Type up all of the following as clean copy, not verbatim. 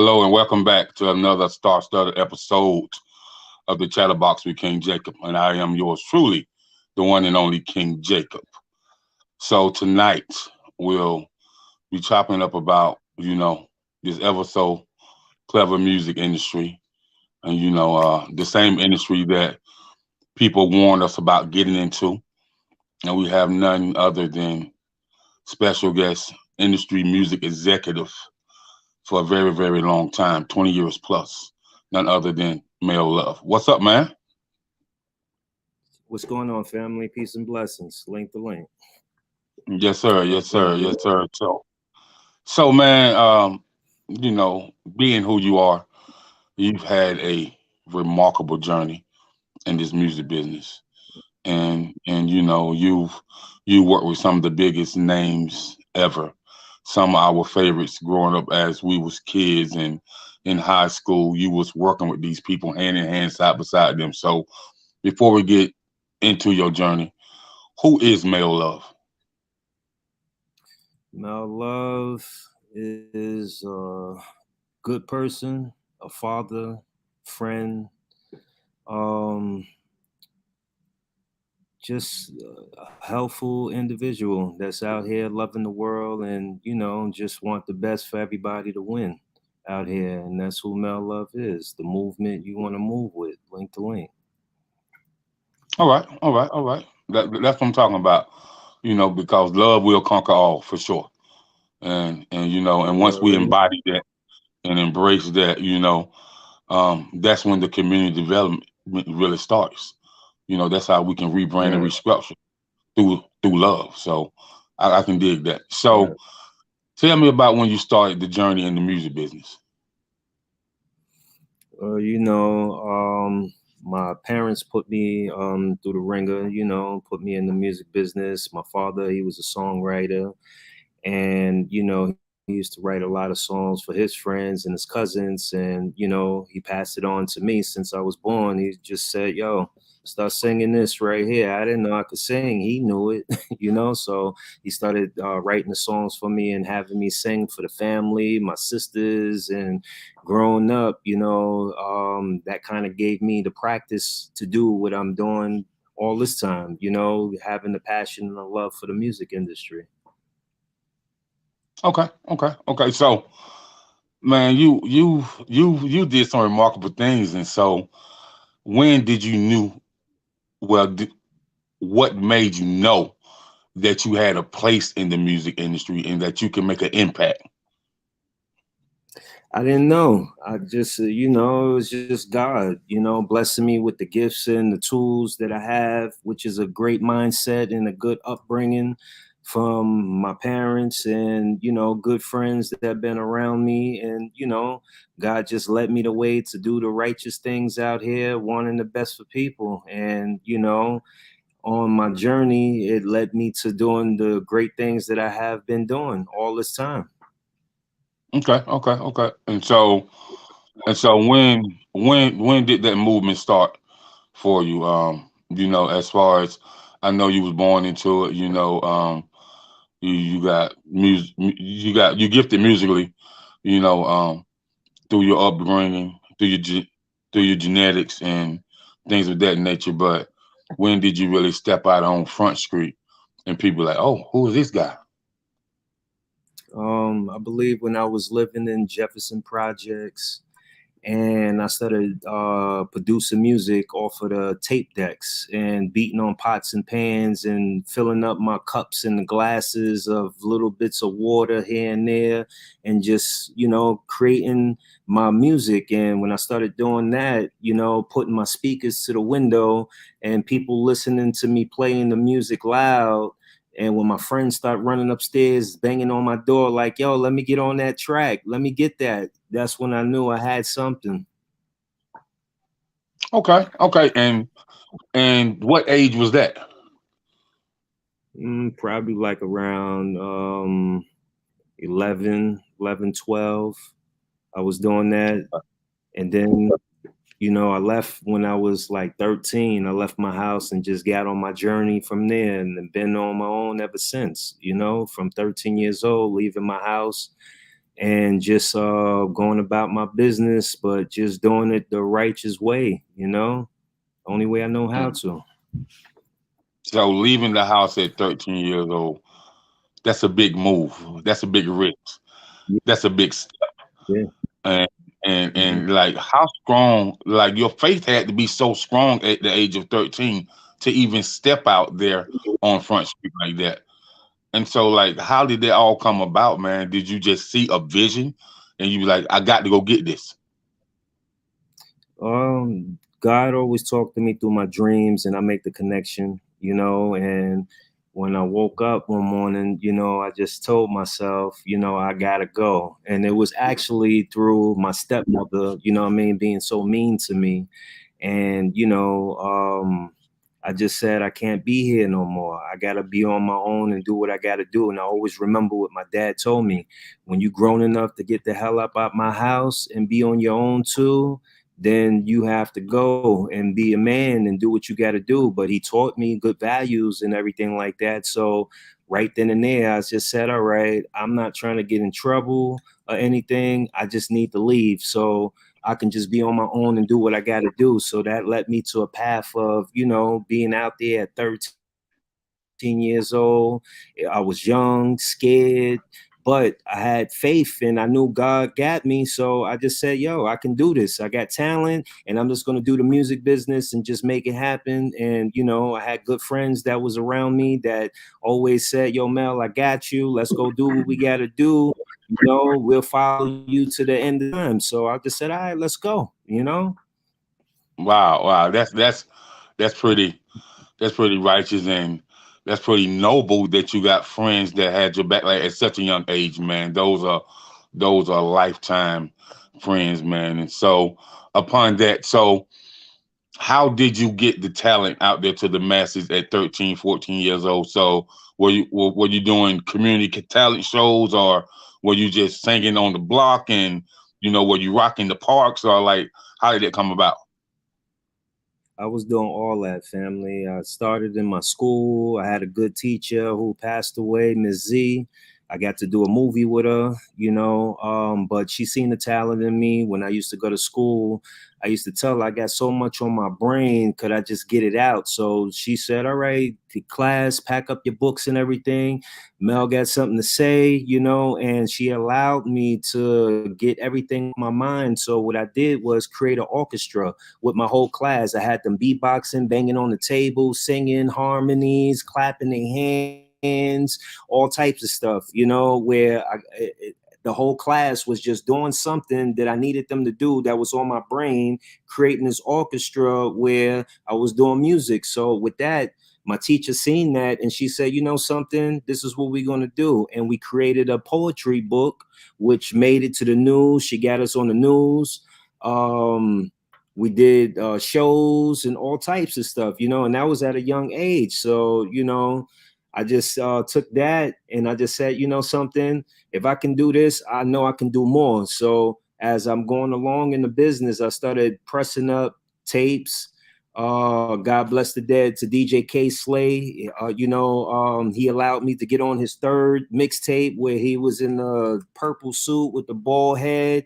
Hello and welcome back to another star-studded episode of the Chatterbox with King Jacob, and I am yours truly, the one and only King Jacob. So tonight we'll be chopping up about this ever so clever music industry, and the same industry that people warned us about getting into, and we have none other than special guest industry music executive for a very, very long time, 20 years plus, none other than Mel Love. What's up, man? What's going on, family? Peace and blessings. Link the link. Yes, sir. Yes, sir. Yes, sir. So man, being who you are, you've had a remarkable journey in this music business, and you work with some of the biggest names ever. Some of our favorites growing up as we was kids and in high school, you was working with these people hand in hand, side beside them. So before we get into your journey, who is Mel Love? Mel Love is a good person, a father, friend, um, just a helpful individual that's out here loving the world and, just want the best for everybody to win out here. And that's who Mel Love is, the movement you want to move with, link to link. All right, all right, all right. That's what I'm talking about. Because love will conquer all for sure. And You once we already embody that and embrace that, that's when the community development really starts. That's how we can rebrand and right, restructure through love. So I can dig that. right. So tell me about when you started the journey in the music business. My parents put me through the ringer, put me in the music business. My father, he was a songwriter, and he used to write a lot of songs for his friends and his cousins, and he passed it on to me since I was born. He just said, "Yo, start singing this right here." I didn't know I could sing. He knew it, so he started writing the songs for me and having me sing for the family, my sisters, and growing up, that kind of gave me the practice to do what I'm doing all this time, having the passion and the love for the music industry. Okay, okay, okay. So man, you did some remarkable things, and so when did you knew? Well, what made you know that you had a place in the music industry and that you can make an impact? I didn't know. I just, it was just God, blessing me with the gifts and the tools that I have, which is a great mindset and a good upbringing from my parents and, good friends that have been around me. And, God just led me the way to do the righteous things out here, wanting the best for people. And, on my journey, it led me to doing the great things that I have been doing all this time. Okay, okay, okay. And so when did that movement start for you? As far as I know you was born into it, you got music, you gifted musically, you know, um through your upbringing, through your genetics and things of that nature. But when did you really step out on Front Street and people like, oh, who is this guy? I believe when I was living in Jefferson Projects and I started producing music off of the tape decks and beating on pots and pans and filling up my cups and the glasses of little bits of water here and there and just, creating my music. And when I started doing that, putting my speakers to the window and people listening to me playing the music loud. And when my friends start running upstairs, banging on my door, like, yo, let me get on that track. Let me get that. That's when I knew I had something. Okay, okay. And what age was that? Probably like around 11, 12. I was doing that. And then, I left when I was like 13. I left my house and just got on my journey from there and been on my own ever since, from 13 years old, leaving my house and just going about my business, but just doing it the righteous way, only way I know how Mm. to. So leaving the house at 13 years old, that's a big move. That's a big risk. Yeah, That's a big step. yeah. And Mhm. like how strong, like your faith had to be so strong at the age of 13 to even step out there on Front Street like that. And so like how did that all come about, man? Did you just see a vision and you be like, I got to go get this? God always talked to me through my dreams, and I make the connection, and when I woke up one morning, I just told myself, I gotta go. And it was actually through my stepmother, what I mean, being so mean to me. And, I just said, I can't be here no more. I got to be on my own and do what I got to do. And I always remember what my dad told me: when you grown enough to get the hell up out my house and be on your own too, then you have to go and be a man and do what you got to do. But he taught me good values and everything like that. So right then and there, I just said, all right, I'm not trying to get in trouble or anything. I just need to leave. So I can just be on my own and do what I got to do. So that led me to a path of, being out there at 13 years old. I was young, scared, but I had faith and I knew God got me. So I just said, yo, I can do this. I got talent and I'm just going to do the music business and just make it happen. And, I had good friends that was around me that always said, yo, Mel, I got you. Let's go do what we got to do. We'll follow you to the end of time. So I just said, all right, let's go. Wow, wow. That's pretty that's pretty righteous and that's pretty noble that you got friends that had your back like at such a young age, man. Those are lifetime friends, man. And so upon that, so how did you get the talent out there to the masses at 13, 14 years old? So were you doing community talent shows or were you just singing on the block and were you rocking the parks or like how did it come about? I was doing all that, family. I started in my school. I had a good teacher who passed away, Miss Z. I got to do a movie with her. But she seen the talent in me when I used to go to school. I used to tell her I got so much on my brain, could I just get it out? So she said, all right, the class, pack up your books and everything. Mel got something to say, and she allowed me to get everything off my mind. So what I did was create an orchestra with my whole class. I had them beatboxing, banging on the table, singing harmonies, clapping their hands, all types of stuff, where the whole class was just doing something that I needed them to do that was on my brain, creating this orchestra where I was doing music. So with that, my teacher seen that and she said, you know something, this is what we're going to do. And we created a poetry book, which made it to the news. She got us on the news. We did shows and all types of stuff, and that was at a young age. So, I just took that and I just said, you know something, if I can do this, I know I can do more. So as I'm going along in the business, I started pressing up tapes. God bless the dead to DJ K Slay. He allowed me to get on his third mixtape where he was in the purple suit with the bald head.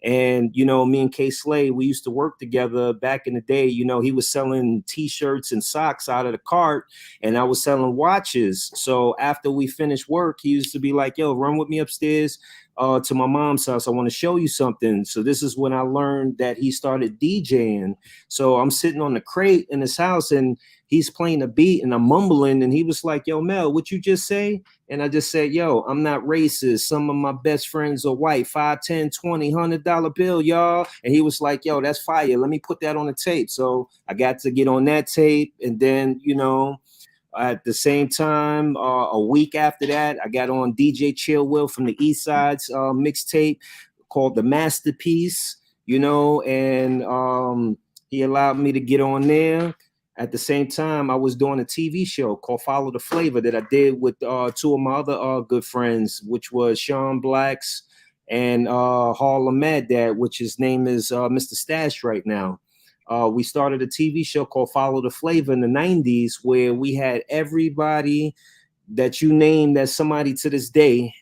And, me and K Slay, we used to work together back in the day. He was selling t-shirts and socks out of the cart and I was selling watches. So after we finished work, he used to be like, yo, run with me upstairs to my mom's house. I want to show you something. So this is when I learned that he started DJing. So I'm sitting on the crate in his house and he's playing a beat and I'm mumbling. And he was like, yo, Mel, what you just say? And I just said, yo, I'm not racist. Some of my best friends are white. 5, 10, 20, $100 bill, y'all. And he was like, yo, that's fire. Let me put that on the tape. So I got to get on that tape. And then, at the same time, a week after that, I got on DJ Chill Will from the East Side's mixtape called The Masterpiece, and he allowed me to get on there. At the same time, I was doing a TV show called Follow the Flavor that I did with two of my other good friends, which was Sean Blacks and Harlem Mad Dad, which his name is Mr. Stash right now. We started a TV show called Follow the Flavor in the 90s where we had everybody that you name that's somebody to this day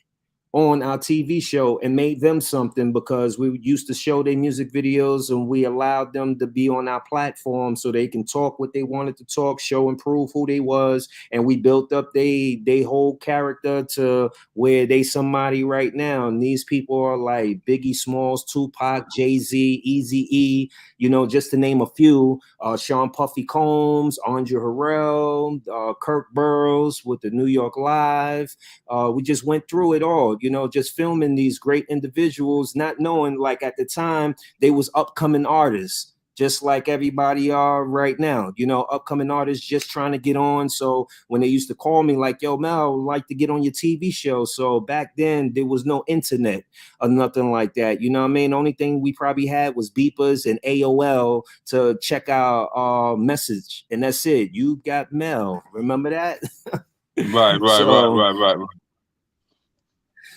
on our TV show and made them something, because we used to show their music videos and we allowed them to be on our platform so they can talk what they wanted to talk, show and prove who they was. And we built up they whole character to where they somebody right now. And these people are like Biggie Smalls, Tupac, Jay-Z, Eazy-E, you know, just to name a few. Sean Puffy Combs, Andre Harrell, Kirk Burroughs with the New York Live. We just went through it all, you know, just filming these great individuals, not knowing, like, at the time they was upcoming artists, just like everybody are right now, you know, upcoming artists just trying to get on. So when they used to call me like, yo, Mel, I'd like to get on your TV show. So back then there was no internet or nothing like that. You know what I mean? The only thing we probably had was beepers and AOL to check our message. And that's it. You got Mel. Remember that? Right, right, right, So right, right, right.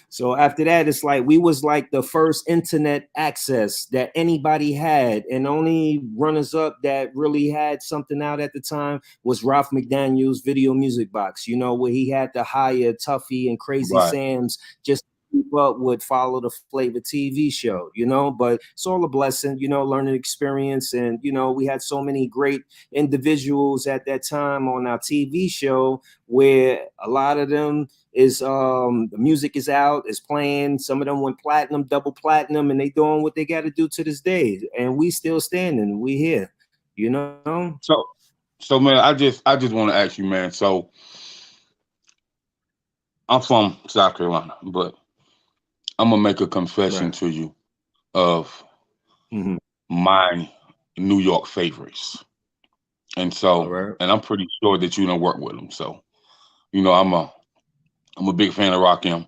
so after that, it's like we was like the first internet access that anybody had, and only runners up that really had something out at the time was Ralph McDaniel's Video Music Box. You know, where he had to hire Tuffy and Crazy Right. Sam's just to keep up with Follow the Flavor TV show. You know, but it's all a blessing. You know, learning experience, and you know, we had so many great individuals at that time on our TV show where a lot of them is the music is out, is playing. Some of them went platinum, double platinum, and they doing what they got to do to this day. And we still standing. We here, you know? So, so man, I just want to ask you, man. So I'm from South Carolina, but I'm gonna make a confession Right. to you of Mm-hmm. my New York favorites, and All so, right. and I'm pretty sure that you don't work with them. So, you know, I'm a big fan of Rakim.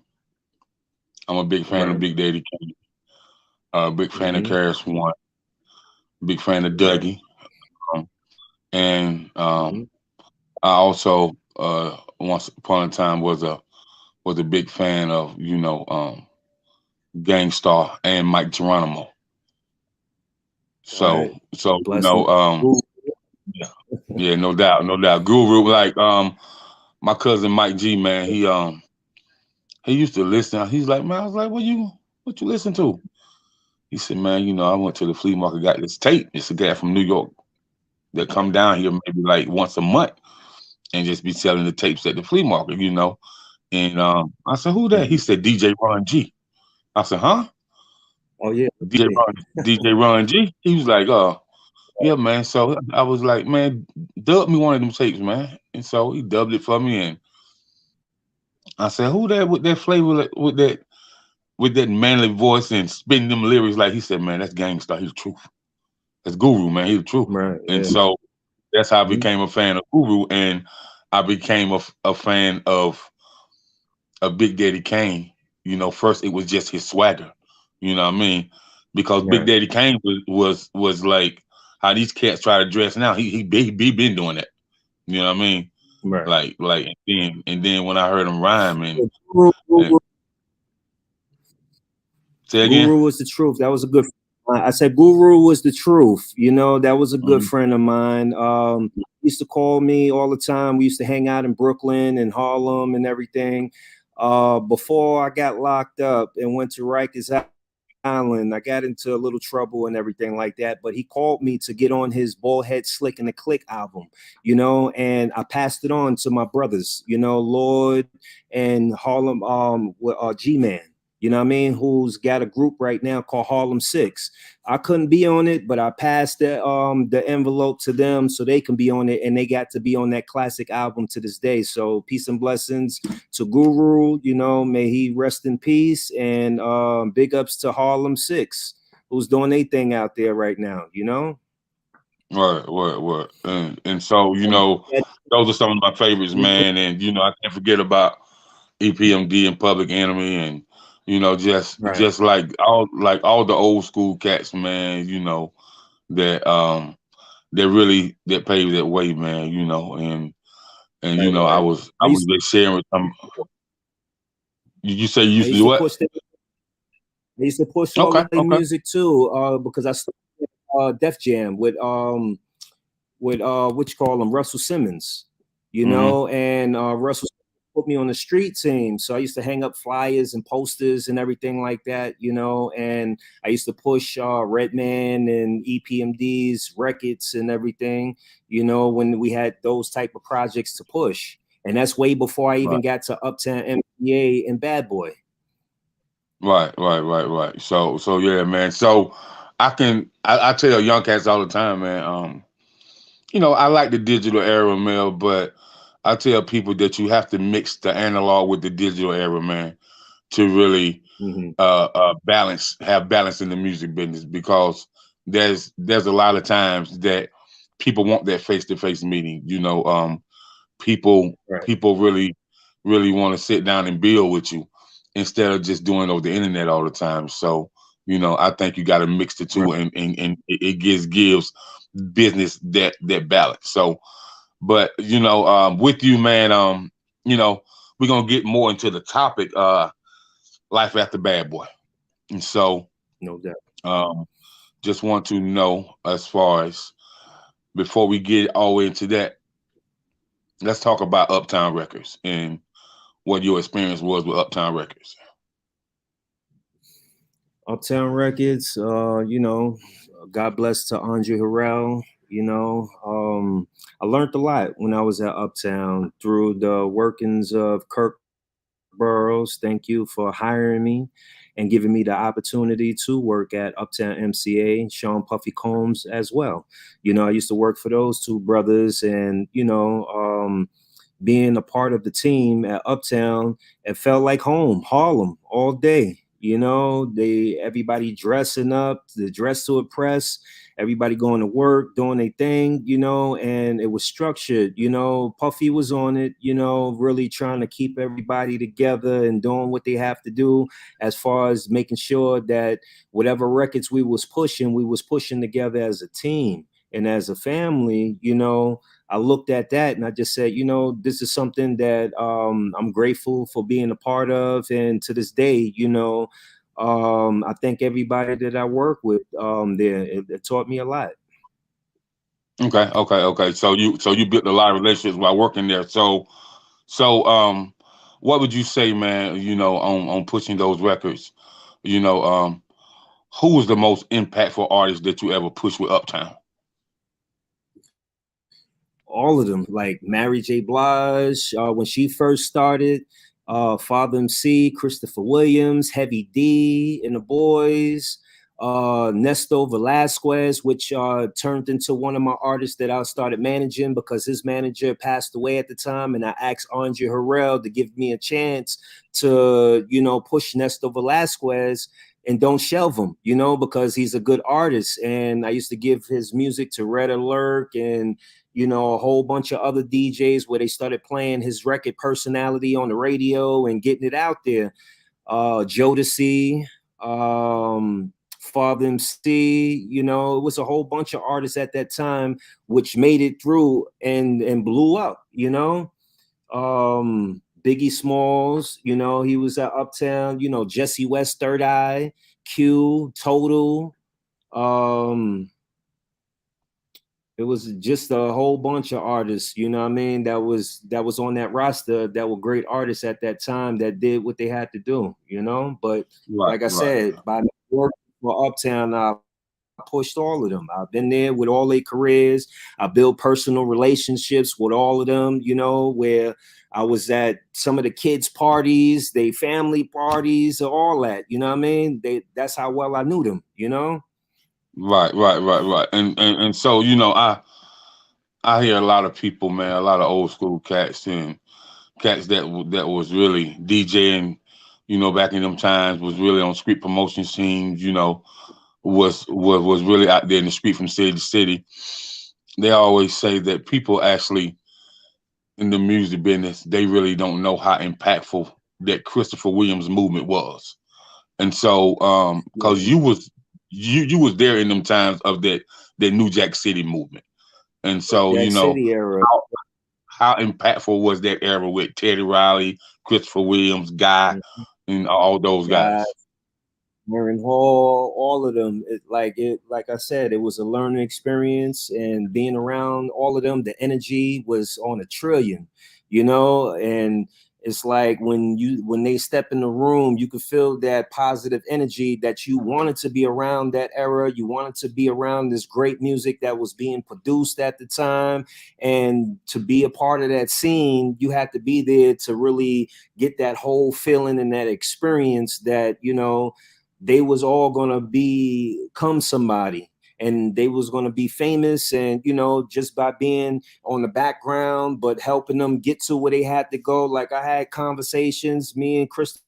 I'm a big fan of Right. Big Daddy Kane. Big fan of Mm-hmm. Karis One. Big fan of Right. Dougie. Um, and Mm-hmm. I also once upon a time was a big fan of Gangstar and Mike Geronimo. So Right. so Blessing. Ooh. yeah, yeah, no doubt, no doubt. Guru, like my cousin Mike G, man, he used to listen. He's like, man, I was like, what you listen to? He said, man, I went to the flea market, got this tape. It's a guy from New York that come down here maybe like once a month and just be selling the tapes at the flea market. And I said, who that? He Mm-hmm. said, DJ Ron G. I said, huh? Oh yeah. DJ Ron G. He was like, yeah, man. So I was like, man, dub me one of them tapes, man. And so he dubbed it for me, and I said, who that with that flavor, with that manly voice and spitting them lyrics? Like he said, man, that's Gangstar. He's the truth. That's Guru, man. He's the truth. Right. And Yeah. so that's how I Mm-hmm. became a fan of Guru, and I became a fan of Big Daddy Kane. First it was just his swagger. You know what I mean? Because Big Right. Daddy Kane was like how these cats try to dress now. He been doing that. You know what I mean? Right. Like and then when I heard him rhyme Guru, and Guru, say again. Guru was the truth. That was a good. I said Guru was the truth. You know, that was a good Mhm. friend of mine. He used to call me all the time. We used to hang out in Brooklyn and Harlem and everything. Before I got locked up and went to Rikers Island, I got into a little trouble and everything like that. But he called me to get on his Bald Head Slick and the Click album, you know, and I passed it on to my brothers, you know, Lord and Harlem, G-Man. You know what I mean? Who's got a group right now called Harlem Six. I couldn't be on it, but I passed the envelope to them so they can be on it, and they got to be on that classic album to this day. So peace and blessings to Guru. You know, may he rest in peace, and big ups to Harlem Six, who's doing their thing out there right now. You know. What. And so, And those are some of my favorites, man. And I can't forget about EPMD and Public Enemy, and just right, just like all the old school cats, man. That paved that way, man. And right, I right. was I I was used just sharing with some. You say you I used to used do to what? push that. I used to push all Okay, of their okay. music too, because I started Def Jam with what you call him, Russell Simmons, you Hmm. know, and Russell. put me on the street team. So I used to hang up flyers and posters and everything like that, you know, and I used to push Redman and EPMD's records and everything, you know, when we had those type of projects to push. And that's way before I even got to Uptown MCA and Bad Boy. Right. So yeah, man. So I tell young cats all the time, man. I like the digital era, Mel, but I tell people that you have to mix the analog with the digital era, man, to really Mm-hmm. have balance in the music business, because there's a lot of times that people want that face to face meeting. People Right. people really want to sit down and build with you instead of just doing it over the internet all the time. So I think you got to mix the two, Right. and it gives business that balance. So, but with you, man, we're gonna get more into the topic, life after Bad Boy, and so No doubt. um, just want to know, as far as before we get all the way into that, let's talk about Uptown Records and what your experience was with Uptown Records. Uptown Records, God bless to Andre Harrell. I learned a lot when I was at Uptown through the workings of Kirk Burroughs. Thank you for hiring me and giving me the opportunity to work at Uptown MCA, Sean Puffy Combs as well. I used to work for those two brothers, and being a part of the team at Uptown, it felt like home, Harlem all day. Everybody dressing up, the dress to impress, everybody going to work, doing their thing, and it was structured. Puffy was on it, really trying to keep everybody together and doing what they have to do, as far as making sure that whatever records we was pushing together as a team and as a family. I looked at that and I just said, this is something that I'm grateful for being a part of. And to this day, I thank everybody that I work with there. It taught me a lot. Okay. So you built a lot of relationships while working there. So what would you say, man? On pushing those records, you know, um, who was the most impactful artist that you ever pushed with Uptown? All of them, like Mary J. Blige, when she first started, Father MC, Christopher Williams, Heavy D, and the Boys, Nesto Velasquez, which turned into one of my artists that I started managing because his manager passed away at the time, and I asked Andre Harrell to give me a chance to, push Nesto Velasquez and don't shelve him, because he's a good artist. And I used to give his music to Red Alert and a whole bunch of other DJs where they started playing his record Personality on the radio and getting it out there. Jodeci, Father MC, it was a whole bunch of artists at that time which made it through and blew up, Biggie Smalls, he was at Uptown, Jesse West, Third Eye, Q, Total. It was just a whole bunch of artists, what I mean, that was on that roster that were great artists at that time that did what they had to do, But Right, like I right. said, by working for Uptown, I pushed all of them. I've been there with all their careers. I built personal relationships with all of them, where I was at some of the kids' parties, they family parties, all that, what I mean? That's how well I knew them. Right. And so I hear a lot of people, man, a lot of old school cats and cats that was really DJing, back in them times, was really on street promotion scenes, was really out there in the street from city to city. They always say that people actually in the music business, they really don't know how impactful that Christopher Williams movement was. And so, because you was there in them times of that New Jack City movement, and so Jack City era. how impactful was that era with Teddy Riley, Christopher Williams, Guy, and all those Guy, guys. Marin Hall, all of them. Like I said, it was a learning experience, and being around all of them, the energy was on a trillion, and it's like when they step in the room, you could feel that positive energy that you wanted to be around that era. You wanted to be around this great music that was being produced at the time. And to be a part of that scene, you had to be there to really get that whole feeling and that experience that, you know, they was all gonna become somebody, and they was going to be famous, and you know, just by being on the background but helping them get to where they had to go. Like, I had conversations, me and Christopher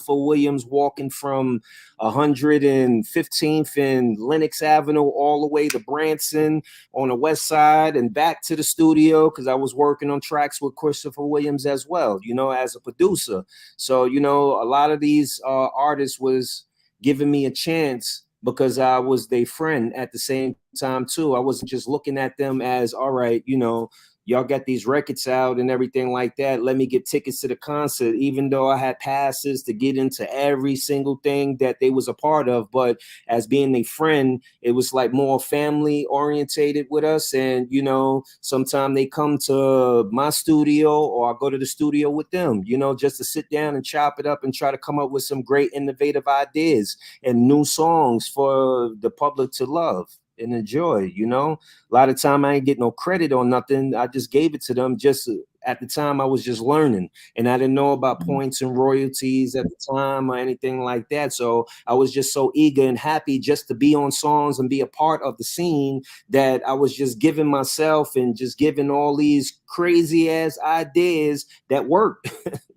Williams, walking from 115th and Lenox Avenue all the way to Branson on the west side and back to the studio, because I was working on tracks with Christopher Williams as well, you know, as a producer. So, you know, a lot of these artists was giving me a chance because I was their friend at the same time too. I wasn't just looking at them as, all right, you know, y'all got these records out and everything like that, let me get tickets to the concert, even though I had passes to get into every single thing that they was a part of. But as being a friend, it was like more family orientated with us. And, you know, sometimes they come to my studio or I go to the studio with them, you know, just to sit down and chop it up and try to come up with some great innovative ideas and new songs for the public to love and enjoy. You know, a lot of time I ain't get no credit on nothing. I just gave it to them. Just at the time I was just learning, and I didn't know about points and royalties at the time or anything like that. So I was just so eager and happy just to be on songs and be a part of the scene, that I was just giving myself and just giving all these crazy ass ideas that worked,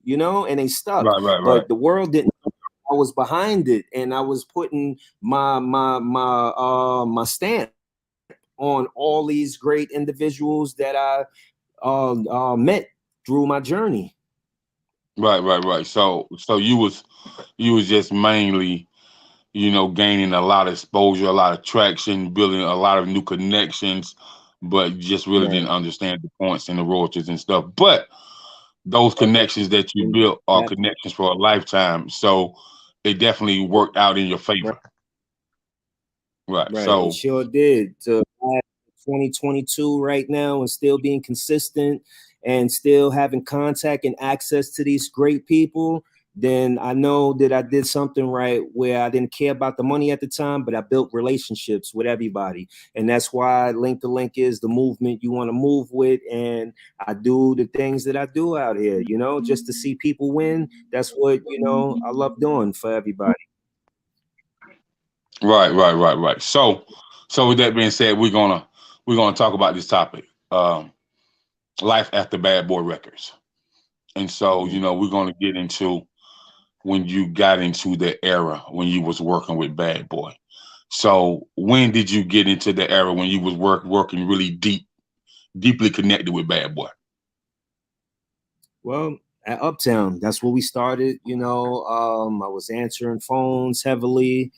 you know, and they stuck. Right. But the world didn't. I was behind it, and I was putting my stamp on all these great individuals that I met through my journey. Right. So you was just mainly, you know, gaining a lot of exposure, a lot of traction, building a lot of new connections, but you just really didn't Right. understand the points and the royalties and stuff. But those connections that you And built are that, connections for a lifetime. So it definitely worked out in your favor. right, Right. right. It So sure did. To add 2022 right now and still being consistent and still having contact and access to these great people, then I know that I did something right, where I didn't care about the money at the time, but I built relationships with everybody. And that's why Link to Link is the movement you want to move with. And I do the things that I do out here, you know, just to see people win. That's what, you know, I love doing for everybody. right. So with that being said, we're gonna talk about this topic. Life after Bad Boy Records. And so, you Mhm. know, we're gonna get into when you got into the era when you was working with Bad Boy. So when did you get into the era when you was working really deeply connected with Bad Boy? Well, at Uptown, that's where we started. You know, I was answering phones heavily,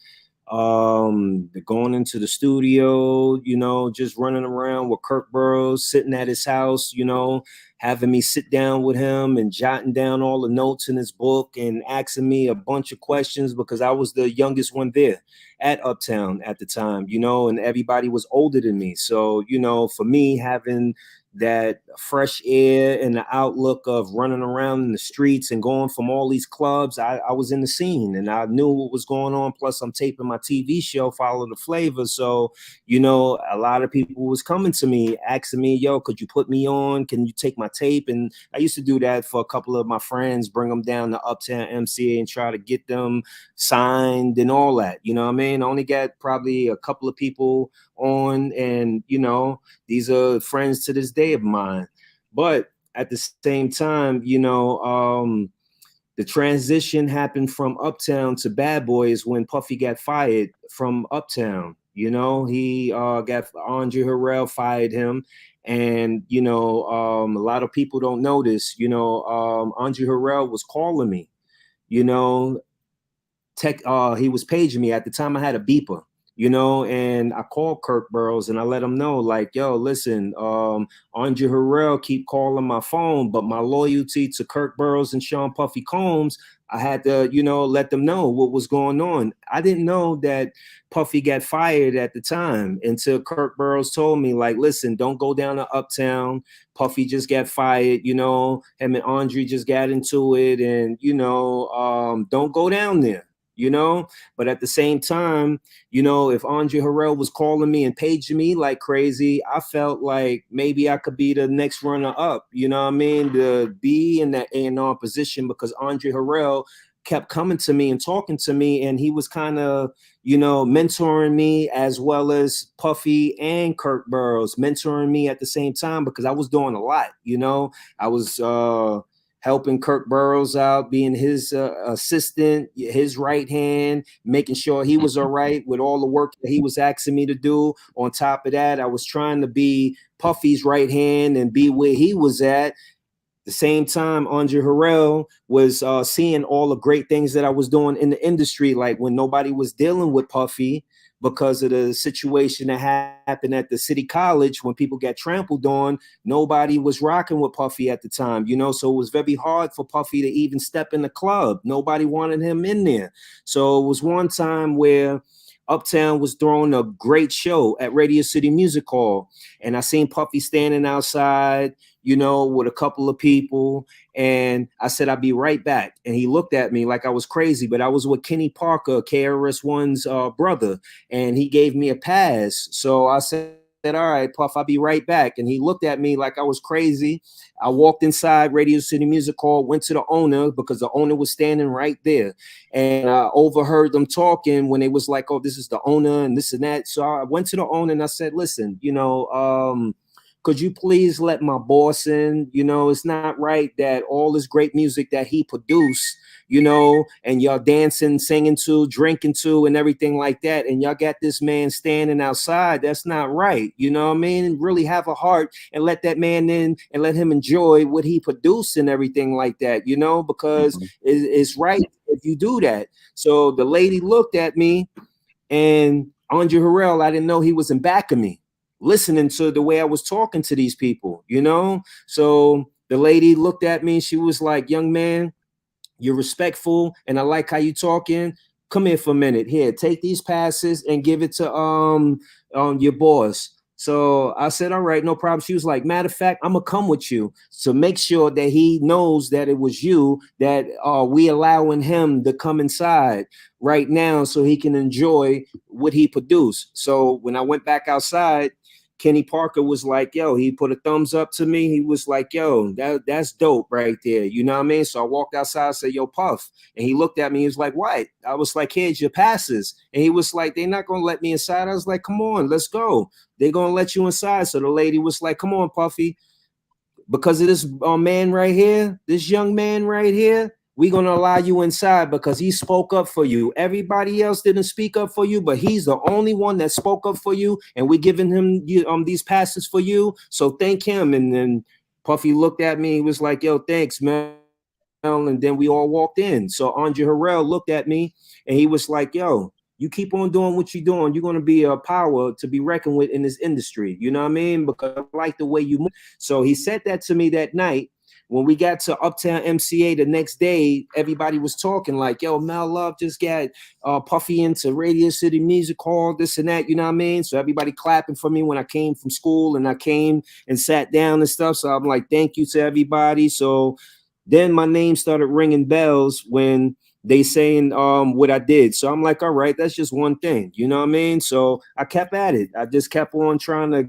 going into the studio, you know, just running around with Kirk Burroughs, sitting at his house, you know, having me sit down with him and jotting down all the notes in his book and asking me a bunch of questions, because I was the youngest one there at Uptown at the time, you know, and everybody was older than me. So, you know, for me, having that fresh air and the outlook of running around in the streets and going from all these clubs, I was in the scene and I knew what was going on. Plus, I'm taping my TV show, Follow the Flavor. So, you know, a lot of people was coming to me asking me, yo, could you put me on? Can you take my tape? And I used to do that for a couple of my friends, bring them down to Uptown MCA and try to get them signed and all that. You know what I mean? I only got probably a couple of people on, and, you know, these are friends to this day of mine. But at the same time, you know, the transition happened from Uptown to Bad Boys when Puffy got fired from Uptown. You know, he got Andre Harrell fired him. And, you know, a lot of people don't know this. You know, Andre Harrell was calling me, you know, he was paging me. At the time I had a beeper, you know, and I called Kirk Burrows and I let him know, like, yo, listen, Andre Harrell keep calling my phone, but my loyalty to Kirk Burrows and Sean Puffy Combs, I had to, you know, let them know what was going on. I didn't know that Puffy got fired at the time until Kirk Burrows told me, like, listen, don't go down to Uptown. Puffy just got fired, you know, him and Andre just got into it, and, you know, don't go down there, you know. But at the same time, you know, if Andre Harrell was calling me and paging me like crazy, I felt like maybe I could be the next runner up, you know what I mean, to be in that A&R position, because Andre Harrell kept coming to me and talking to me, and he was kind of, you know, mentoring me, as well as Puffy and Kirk Burrows mentoring me at the same time, because I was doing a lot, you know. I was helping Kirk Burrows out, being his assistant, his right hand, making sure he was all right with all the work that he was asking me to do. On top of that, I was trying to be Puffy's right hand and be where he was at. The same time, Andre Harrell was seeing all the great things that I was doing in the industry, like when nobody was dealing with Puffy because of the situation that happened at the city college when people got trampled on. Nobody was rocking with Puffy at the time, you know, so it was very hard for Puffy to even step in the club. Nobody wanted him in there. So it was one time where Uptown was throwing a great show at Radio City Music Hall, and I seen Puffy standing outside, you know, with a couple of people. And I said, I'll be right back. And he looked at me like I was crazy, but I was with Kenny Parker, KRS-One's brother, and he gave me a pass. So I said, all right, Puff, I'll be right back. And he looked at me like I was crazy. I walked inside Radio City Music Hall, went to the owner because the owner was standing right there. And I overheard them talking when they was like, oh, this is the owner and this and that. So I went to the owner and I said, listen, you know, could you please let my boss in? You know, it's not right that all this great music that he produced, you know, and y'all dancing, singing to, drinking to, and everything like that, and y'all got this man standing outside. That's not right. You know what I mean? And really have a heart and let that man in and let him enjoy what he produced and everything like that, you know, because it's right if you do that. So the lady looked at me, and Andre Harrell, I didn't know he was in back of me, listening to the way I was talking to these people, you know? So the lady looked at me, she was like, young man, you're respectful and I like how you talking. Come here for a minute. Here, take these passes and give it to your boss. So I said, all right, no problem. She was like, matter of fact, I'm gonna come with you to make sure that he knows that it was you, that we allowing him to come inside right now so he can enjoy what he produced. So when I went back outside, Kenny Parker was like, yo, he put a thumbs up to me. He was like, yo, that's dope right there. You know what I mean? So I walked outside and said, yo, Puff. And he looked at me. He was like, what? I was like, here's your passes. And he was like, they're not going to let me inside. I was like, come on, let's go. They're going to let you inside. So the lady was like, come on, Puffy. Because of this man right here, this young man right here, we're going to allow you inside because he spoke up for you. Everybody else didn't speak up for you, but he's the only one that spoke up for you, and we're giving him these passes for you. So thank him. And then Puffy looked at me. He was like, yo, thanks, Mel. And then we all walked in. So Andre Harrell looked at me, and he was like, yo, you keep on doing what you're doing, you're going to be a power to be reckoned with in this industry. You know what I mean? Because I like the way you move. So he said that to me that night. When we got to Uptown MCA the next day, everybody was talking like, yo, Mel Love just got Puffy into Radio City Music Hall, this and that, you know what I mean? So everybody clapping for me when I came from school and I came and sat down and stuff. So I'm like, thank you to everybody. So then my name started ringing bells when they saying what I did. So I'm like, all right, that's just one thing, you know what I mean? So I kept at it. I just kept on trying to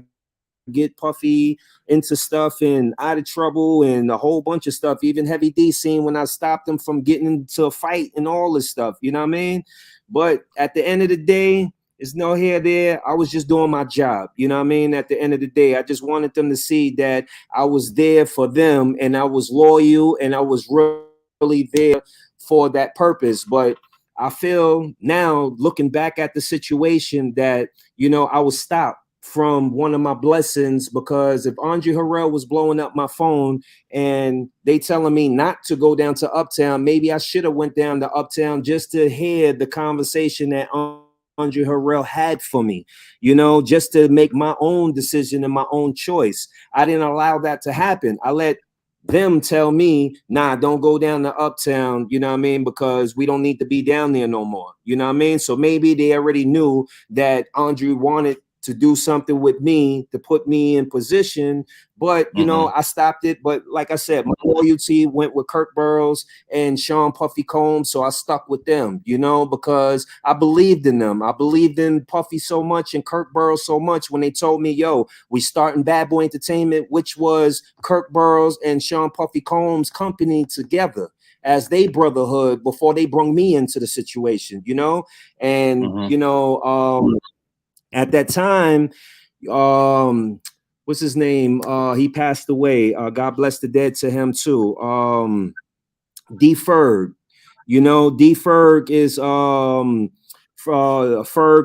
get Puffy into stuff and out of trouble and a whole bunch of stuff. Even Heavy D scene when I stopped him from getting into a fight and all this stuff, you know what I mean? But at the end of the day, there's no here there. I was just doing my job, you know what I mean? At the end of the day, I just wanted them to see that I was there for them and I was loyal and I was really there for that purpose. But I feel now, looking back at the situation, that, you know, I was stopped from one of my blessings, because if Andre Harrell was blowing up my phone and they telling me not to go down to Uptown, maybe I should have went down to Uptown just to hear the conversation that Andre Andre Harrell had for me, you know, just to make my own decision and my own choice. I didn't allow that to happen. I let them tell me, nah, don't go down to Uptown, you know what I mean? Because we don't need to be down there no more. You know what I mean? So maybe they already knew that Andre wanted to do something with me to put me in position. But, you know, I stopped it. But like I said, my loyalty went with Kirk Burroughs and Sean Puffy Combs. So I stuck with them, you know, because I believed in them. I believed in Puffy so much and Kirk Burroughs so much when they told me, yo, we starting Bad Boy Entertainment, which was Kirk Burroughs and Sean Puffy Combs company together as they brotherhood before they brought me into the situation, you know? And, you know, at that time, what's his name? He passed away. God bless the dead to him too. D-Ferg. You know, D-Ferg is Ferg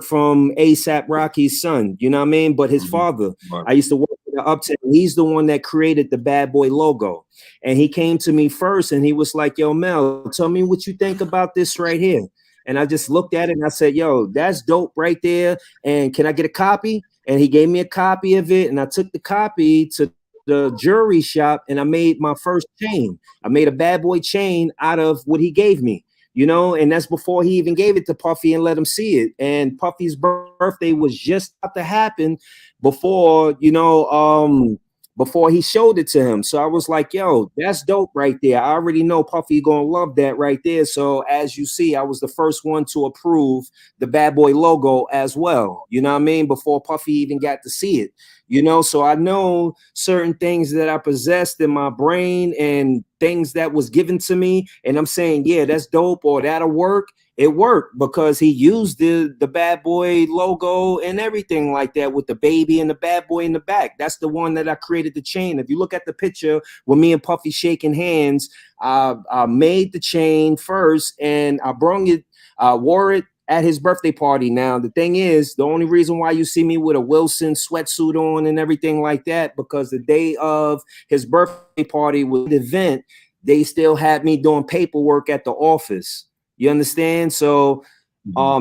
from ASAP Rocky's son, you know what I mean? But his father, I used to work in the Uptown. He's the one that created the Bad Boy logo. And he came to me first and he was like, yo, Mel, tell me what you think about this right here. And I just looked at it and I said, yo, that's dope right there. And can I get a copy? And he gave me a copy of it. And I took the copy to the jewelry shop and I made my first chain. I made a Bad Boy chain out of what he gave me, you know, and that's before he even gave it to Puffy and let him see it. And Puffy's birthday was just about to happen before, you know, before he showed it to him. So I was like, yo, that's dope right there. I already know Puffy gonna love that right there. So as you see, I was the first one to approve the Bad Boy logo as well. You know what I mean? Before Puffy even got to see it. You know, so I know certain things that I possessed in my brain and things that was given to me. And I'm saying, yeah, that's dope or that'll work. It worked because he used the Bad Boy logo and everything like that with the baby and the Bad Boy in the back. That's the one that I created the chain. If you look at the picture with me and Puffy shaking hands, I made the chain first and I brung it, wore it at his birthday party. Now, the thing is, the only reason why you see me with a Wilson sweatsuit on and everything like that, because the day of his birthday party was the event, they still had me doing paperwork at the office. You understand? So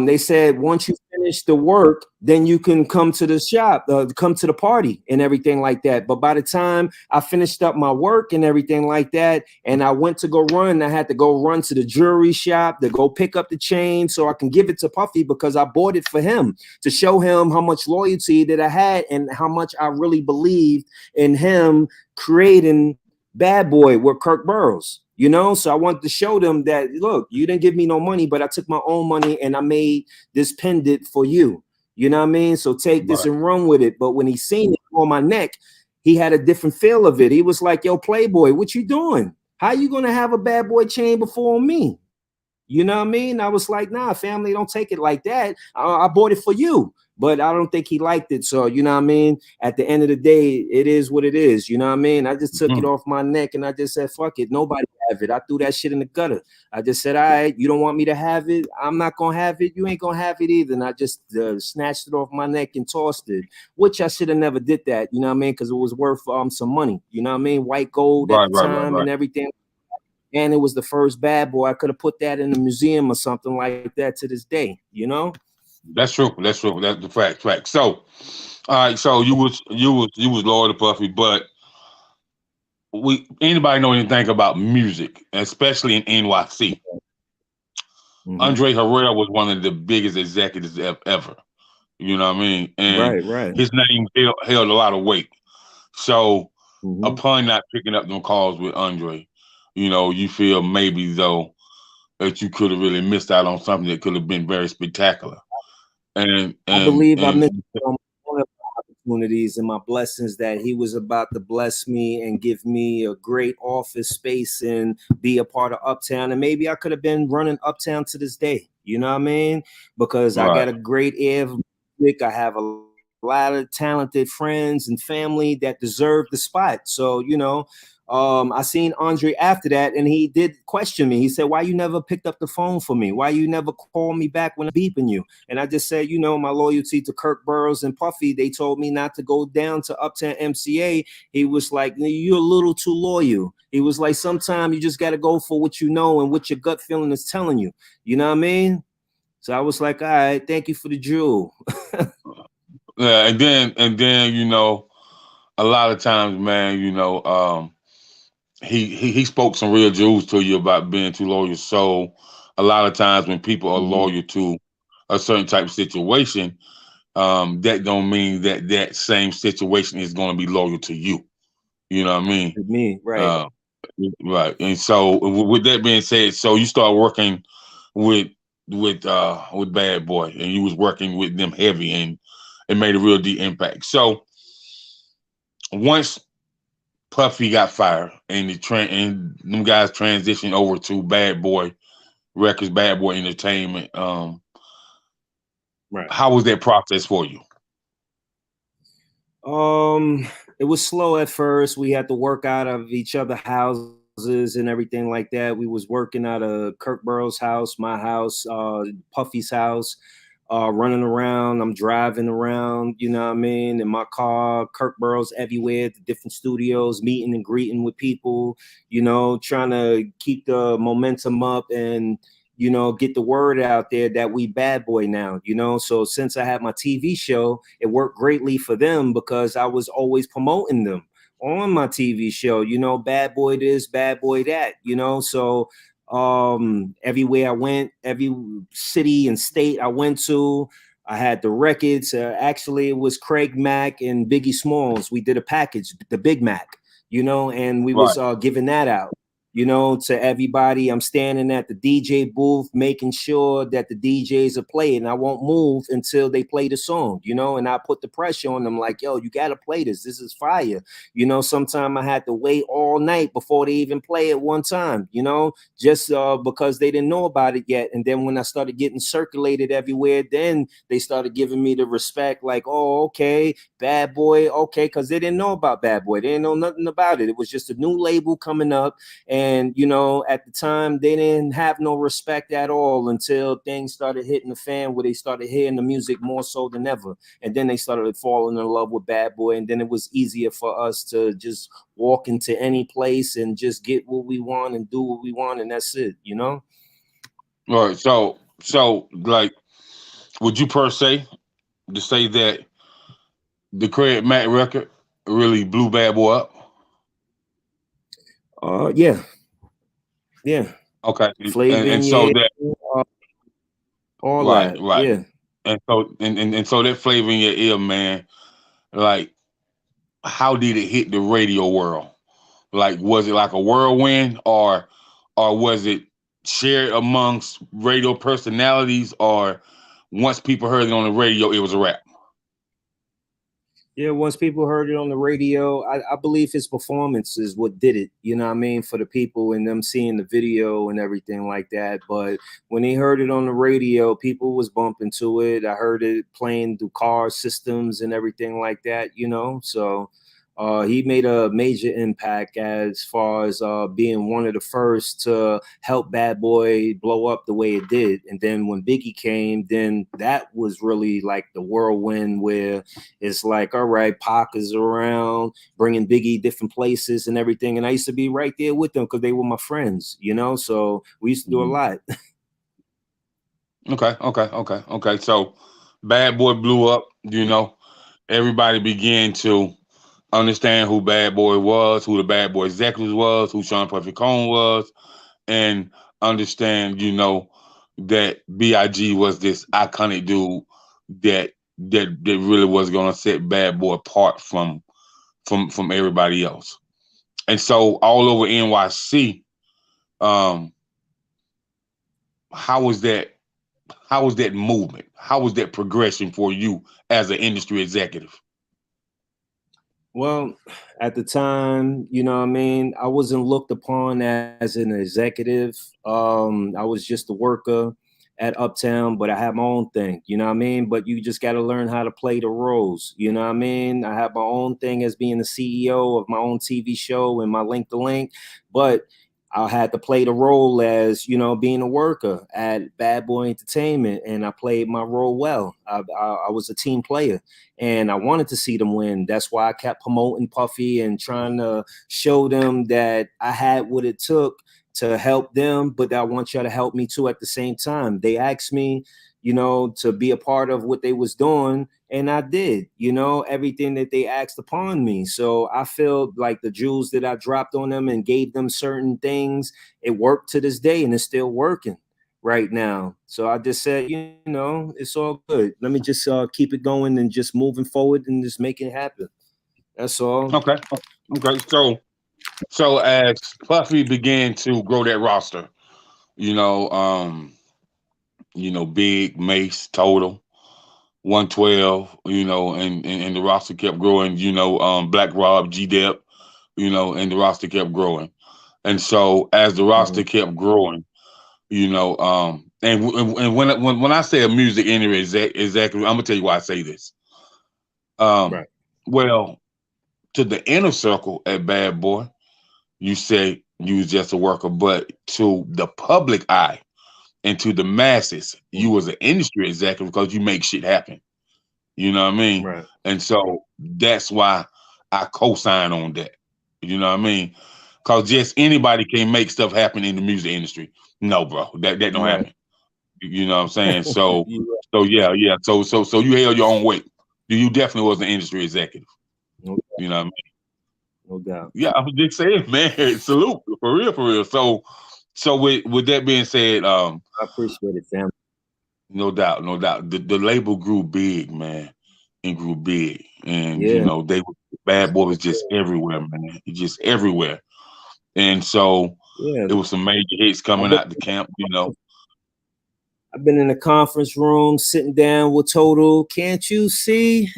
they said, once you finish the work, then you can come to the shop, come to the party and everything like that. But by the time I finished up my work and everything like that, and I went to go run, I had to go run to the jewelry shop to go pick up the chain so I can give it to Puffy because I bought it for him to show him how much loyalty that I had and how much I really believed in him creating Bad Boy with Kirk Burroughs. You know, so I wanted to show them that, look, you didn't give me no money, but I took my own money and I made this pendant for you. You know what I mean? So take this and run with it. But when he seen it on my neck, he had a different feel of it. He was like, yo, Playboy, what you doing? How you going to have a Bad Boy chain before me? You know what I mean? I was like, nah, family, don't take it like that. I bought it for you. But I don't think he liked it. So, you know what I mean? At the end of the day, it is what it is. You know what I mean? I just took it off my neck and I just said, fuck it. Nobody have it. I threw that shit in the gutter. I just said, all right, you don't want me to have it. I'm not going to have it. You ain't going to have it either. And I just snatched it off my neck and tossed it, which I should have never did that. You know what I mean? Because it was worth some money. You know what I mean? White gold at the time and everything. And it was the first Bad Boy. I could have put that in the museum or something like that to this day, you know? That's true. That's true. That's the fact. So, all right. So you was loyal to Puffy, but anybody know anything about music, especially in NYC? Andre Harrell was one of the biggest executives ever. You know what I mean? And his name held a lot of weight. So, upon not picking up them calls with Andre, you know, you feel maybe though that you could have really missed out on something that could have been very spectacular. And I believe I missed one of the opportunities and my blessings that he was about to bless me and give me a great office space and be a part of Uptown. And maybe I could have been running Uptown to this day. You know what I mean? Because I got a great ear of music. I have a lot of talented friends and family that deserve the spot. So, you know, I seen Andre after that and he did question me. He said, why you never picked up the phone for me? Why you never called me back when I'm beeping you? And I just said, you know, my loyalty to Kirk Burroughs and Puffy, they told me not to go down to Uptown MCA. He was like, you're a little too loyal. He was like, sometimes you just got to go for what you know and what your gut feeling is telling you. You know what I mean? So I was like, all right, thank you for the jewel. Yeah, and then a lot of times, man, he spoke some real jewels to you about being too loyal. So a lot of times when people are Mhm. loyal to a certain type of situation, that don't mean that that same situation is going to be loyal to you. You know what I mean? With me, right. Uh, right. And so with that being said, so you start working with with Bad Boy, and you was working with them heavy, and it made a real deep impact. So once Puffy got fired, and and them guys transitioned over to Bad Boy Records, Bad Boy Entertainment. Right. How was that process for you? Um, it was slow at first. We had to work out of each other houses and everything like that. We was working out of Kirkborough's house, my house, Puffy's house, running around. I'm driving around, you know what I mean, in my car, Kirkborough's everywhere, the different studios, meeting and greeting with people, trying to keep the momentum up and get the word out there that we Bad Boy now, So since I had my TV show, it worked greatly for them because I was always promoting them on my TV show, Bad Boy this, Bad Boy that, So everywhere I went, every city and state I went to, I had the records. Actually, it was Craig Mack and Biggie Smalls. We did a package, the Big Mac, and we Right. was giving that out, to everybody. I'm standing at the DJ booth, making sure that the DJs are playing. I won't move until they play the song, and I put the pressure on them like, yo, you got to play this. This is fire. Sometime I had to wait all night before they even play it one time, just because they didn't know about it yet. And then when I started getting circulated everywhere, then they started giving me the respect like, oh, okay, Bad Boy, okay, because they didn't know about Bad Boy. They didn't know nothing about it. It was just a new label coming up. And, at the time, they didn't have no respect at all until things started hitting the fan where they started hearing the music more so than ever. And then they started falling in love with Bad Boy. And then it was easier for us to just walk into any place and just get what we want and do what we want. And that's it. All right. So like, would you per se to say that the Craig Mack record really blew Bad Boy up? Yeah. Yeah. Okay. Flavor And in your so ear, that uh, all right, that. right. Yeah. And so that flavor in your ear, man, like how did it hit the radio world? Like was it like a whirlwind, or was it shared amongst radio personalities, or once people heard it on the radio it was a wrap? Yeah, once people heard it on the radio, I believe his performance is what did it, what I mean, for the people and them seeing the video and everything like that. But when they heard it on the radio, people was bumping to it. I heard it playing through car systems and everything like that. So he made a major impact as far as being one of the first to help Bad Boy blow up the way it did. And then when Biggie came, then that was really like the whirlwind where it's like, all right, Pac is around, bringing Biggie different places and everything. And I used to be right there with them because they were my friends. So we used to do a Mhm. lot. Okay. So Bad Boy blew up, everybody began to understand who Bad Boy was, who the Bad Boy executives was, who Sean Puffy Combs was, and understand, that B.I.G. was this iconic dude that really was gonna set Bad Boy apart from everybody else. And so all over NYC, um, how was that? How was that movement? How was that progression for you as an industry executive? Well, at the time, what I mean, I wasn't looked upon as an executive. I was just a worker at Uptown, but I had my own thing, what I mean? But you just got to learn how to play the roles, what I mean? I have my own thing as being the CEO of my own TV show and my link to link, but I had to play the role as, being a worker at Bad Boy Entertainment, and I played my role well. I was a team player and I wanted to see them win. That's why I kept promoting Puffy and trying to show them that I had what it took to help them, but I want y'all to help me too at the same time. They asked me, you know, to be a part of what they was doing, and I did, you know, everything that they asked upon me. So I feel like the jewels that I dropped on them and gave them certain things, it worked to this day, and it's still working right now. So I just said, you know, it's all good. Let me just keep it going and just moving forward and just make it happen. That's all. Okay. Okay. So as Puffy began to grow that roster, you know, Big Mace Total 112, and the roster kept growing, Black Rob G-Dep, and the roster kept growing. And so as the Mhm. roster kept growing, and when I say a music industry, exactly, I'm gonna tell you why I say this. Um, Right. well, to the inner circle at Bad Boy, you say you was just a worker, but to the public eye and to the masses, you Mhm. was an industry executive because you make shit happen. You know what I mean? Right. And so that's why I co-sign on that. You know what I mean? Because just anybody can make stuff happen in the music industry. No, bro, that don't Right. happen. You know what I'm saying? So, You yeah. So you held your own weight. You definitely was an industry executive. no, You know what I mean? no doubt. Yeah, I'm just saying, man. Salute for real, for real. So with that being said, I appreciate it, fam. no doubt, no doubt. The label grew big, man, and grew big, and Yeah. they were Bad Boy was just everywhere, man, just everywhere, and so Yeah. it was some major hits I've coming been out the camp. I've been in the conference room sitting down with Total. Can't you see?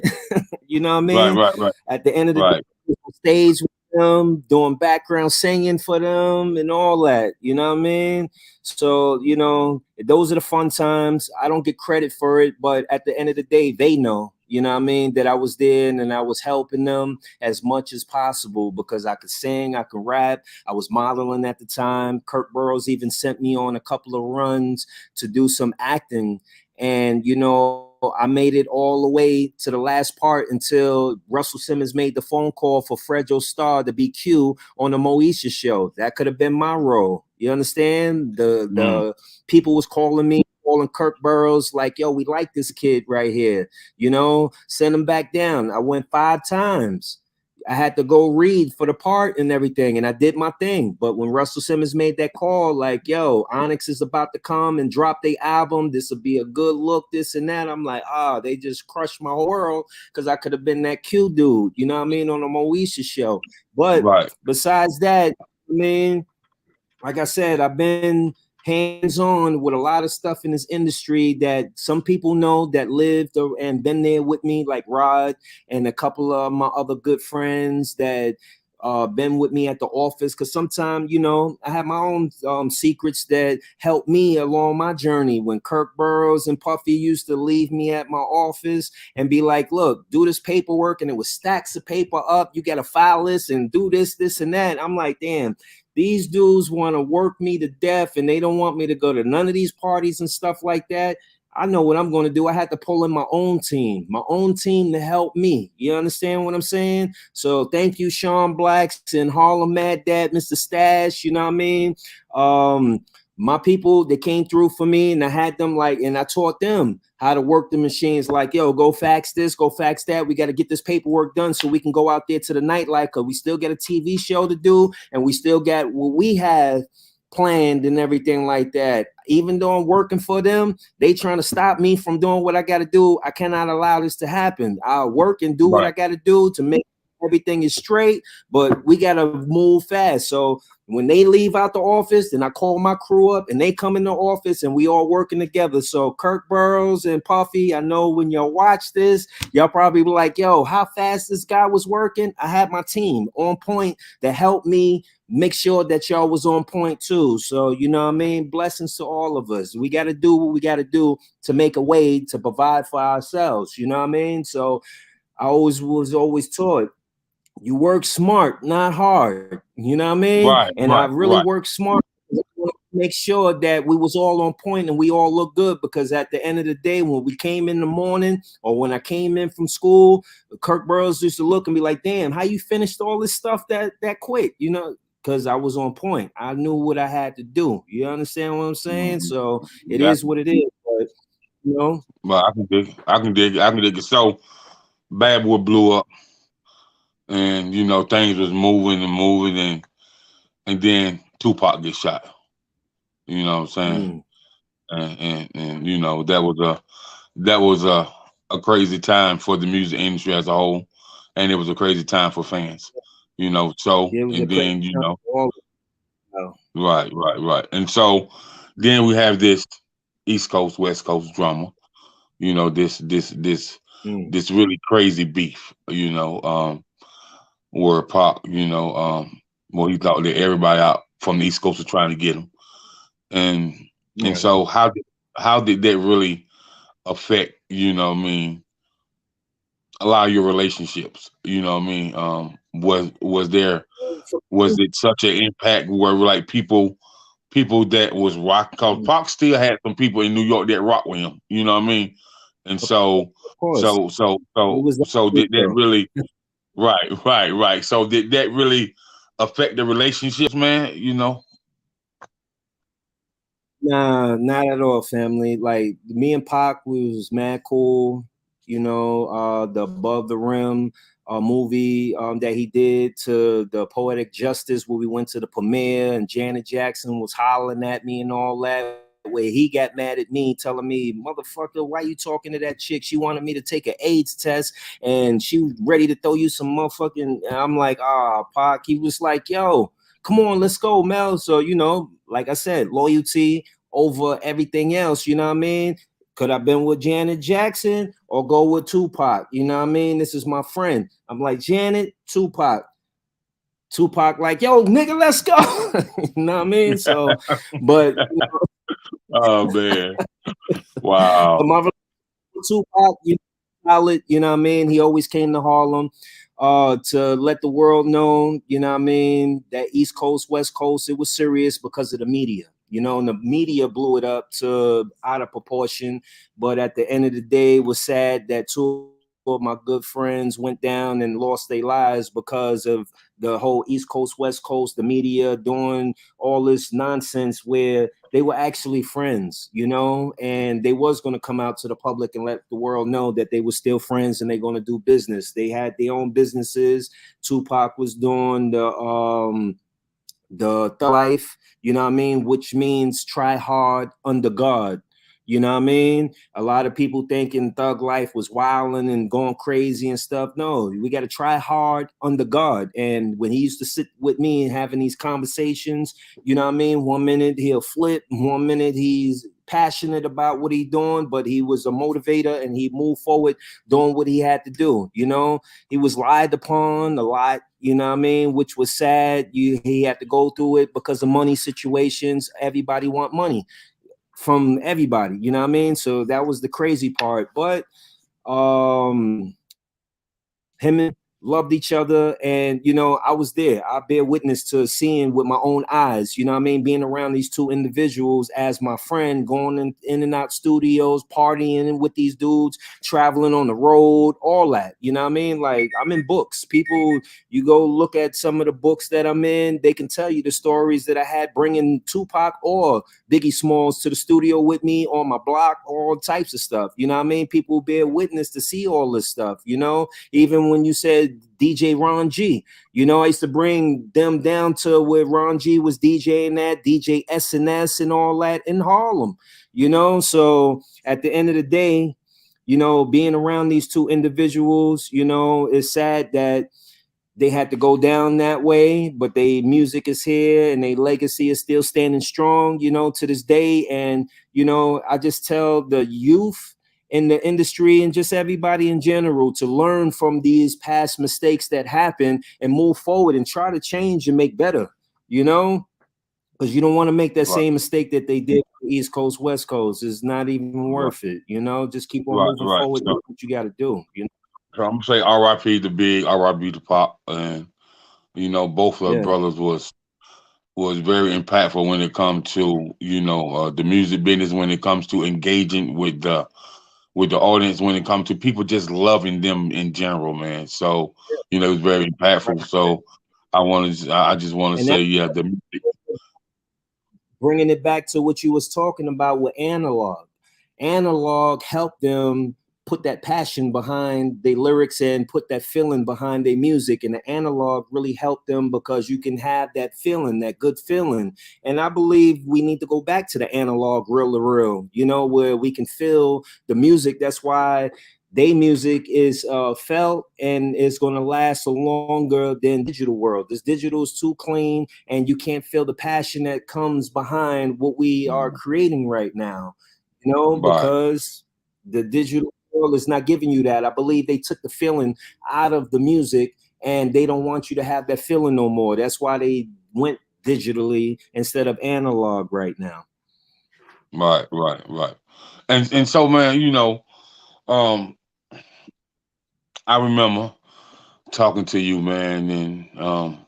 You know what I Right, mean? right, right, At the end of the day, right, on stage with them, doing background singing for them and all that. You know what I mean? So, you know, those are the fun times. I don't get credit for it, but at the end of the day, they know, you know what I mean, that I was there and I was helping them as much as possible because I could sing, I could rap. I was modeling at the time. Kirk Burroughs even sent me on a couple of runs to do some acting. And, you know, I made it all the way to the last part until Russell Simmons made the phone call for Fredro Starr to be Q on the Moesha show. That could have been my role. You understand? mm, The people was calling me, calling Kirk Burroughs, like, yo, we like this kid right here. You know, send him back down. I went 5 times. I had to go read for the part and everything, and I did my thing. But when Russell Simmons made that call, like, yo, Onyx is about to come and drop their album, this will be a good look, this and that. I'm like, they just crushed my world because I could have been that Q dude, you know what I mean, on the Moesha show. But right, besides that, I mean, like I said, I've been hands-on with a lot of stuff in this industry that some people know that lived and been there with me, like Rod and a couple of my other good friends that been with me at the office. Because sometimes, you know, I have my own secrets that help me along my journey. When Kirk Burroughs and Puffy used to leave me at my office and be like, look, do this paperwork, and it was stacks of paper up, you got to file this and do this and that. I'm like, damn, these dudes want to work me to death and they don't want me to go to none of these parties and stuff like that. I know what I'm going to do. I had to pull in my own team to help me. You understand what I'm saying? So thank you, Sean Blacks and Harlem Mad Dad, Mr. Stash. You know what I mean? My people, they came through for me, and I had them like, and I taught them how to work the machines. Like, yo, go fax this, go fax that. We got to get this paperwork done so we can go out there to the nightlife, because we still got a TV show to do, and we still got what we have planned and everything like that. Even though I'm working for them, they trying to stop me from doing what I got to do. I cannot allow this to happen. I'll work and do what I right, got to do to make everything is straight, but we got to move fast. So when they leave out the office, then I call my crew up and they come in the office and we all working together. So Kirk Burroughs and Puffy, I know when y'all watch this, y'all probably be like, yo, how fast this guy was working. I had my team on point that helped me make sure that y'all was on point too. So, you know what I mean? Blessings to all of us. We got to do what we got to do to make a way to provide for ourselves. You know what I mean? So I was always taught, you work smart, not hard. You know what I mean? right, And I right, really right, worked smart to make sure that we was all on point and we all look good, because at the end of the day, when we came in the morning or when I came in from school, Kirk Burroughs used to look and be like, damn, how you finished all this stuff that quick? You know, because I was on point. I knew what I had to do. You understand what I'm saying? Mhm. So it Yeah, is what it is. But you know, but I can dig it. I can dig it. I can dig it. So Bad Boy blew up, and things was moving and moving, and then Tupac gets shot. You know what I'm saying? mm, And that was a crazy time for the music industry as a whole, and it was a crazy time for fans. So it was a and crazy then time for all of us. right, and so then we have this East Coast West Coast drama. This Mm, this really crazy beef. Where Pac, well, he thought that everybody out from the East Coast was trying to get him, and and right. so how did that really affect, what I mean, a lot of your relationships? What I mean, was it such an impact where like people that was rock, because Mm, Pac still had some people in New York that rock with him, you know what I mean? And of so course, so so it so was that so big, did that though. really, right. So did that really affect the relationships, man? Nah, not at all, family. Like me and Pac was mad cool. The Above the Rim movie that he did to the Poetic Justice, where we went to the premiere and Janet Jackson was hollering at me and all that. Where he got mad at me, telling me, "Motherfucker, why you talking to that chick? She wanted me to take an AIDS test and she was ready to throw you some motherfucking." And I'm like, Pac. He was like, "Yo, come on, let's go, Mel." So like I said, loyalty over everything else. You know what I mean? Could I been with Janet Jackson or go with Tupac? You know what I mean? This is my friend. I'm like, Janet, Tupac. Tupac, like, yo, nigga, let's go. You know what I mean? So, but Oh man, but wow. my Tupac, solid, you know what I mean? He always came to Harlem to let the world know, you know what I mean, that East Coast, West Coast, it was serious because of the media. And the media blew it up to out of proportion. But at the end of the day, it was sad that two of my good friends went down and lost their lives because of the whole East Coast, West Coast, the media doing all this nonsense where they were actually friends, and they was going to come out to the public and let the world know that they were still friends and they're going to do business. They had their own businesses. Tupac was doing the thug life, you know what I mean, which means try hard under God. You know what I mean? A lot of people thinking thug life was wilding and going crazy and stuff. No, we got to try hard under God. And when he used to sit with me and having these conversations, you know what I mean? 1 minute he'll flip, 1 minute he's passionate about what he's doing, but he was a motivator and he moved forward doing what he had to do. He was lied upon a lot, you know what I mean, which was sad. He had to go through it because of money situations. Everybody want money from everybody, you know what I mean? So that was the crazy part. But him and loved each other, and I was there. I bear witness to seeing with my own eyes, you know what I mean, being around these two individuals as my friend, going in and out studios, partying with these dudes, traveling on the road, all that, you know what I mean. Like, I'm in books. People, you go look at some of the books that I'm in, they can tell you the stories that I had bringing Tupac or Biggie Smalls to the studio with me on my block, all types of stuff, you know what I mean. People bear witness to see all this stuff, even when you said DJ Ron G, I used to bring them down to where Ron G was DJing at, DJ SNS and all that in Harlem, So at the end of the day, being around these two individuals, it's sad that they had to go down that way, but their music is here and their legacy is still standing strong, to this day. And, I just tell the youth in the industry and just everybody in general to learn from these past mistakes that happen and move forward and try to change and make better, because you don't want to make that Right, same mistake that they did East Coast, West Coast. It's not even right, worth it, just keep on right, moving right. forward, So, do what you got to do. so I'm gonna say R.I.P. to Big, R.I.P. to Pop, and both of the Yeah. brothers was very impactful when it comes to the music business, when it comes to engaging with the audience, when it comes to people just loving them in general, man. So it was very impactful. So I just want to And say, that yeah, the music. bringing it back to what you was talking about with analog. Analog helped them put that passion behind their lyrics and put that feeling behind their music. And the analog really helped them because you can have that feeling, that good feeling. And I believe we need to go back to the analog real to real, you know, where we can feel the music. That's why they music is felt and is going to last longer than digital world. This digital is too clean and you can't feel the passion that comes behind what we are creating right now, you know, Right, because the digital world is not giving you that. I believe they took the feeling out of the music and they don't want you to have that feeling no more. That's why they went digitally instead of analog right now. right. And so, man, um, I remember talking to you, man, and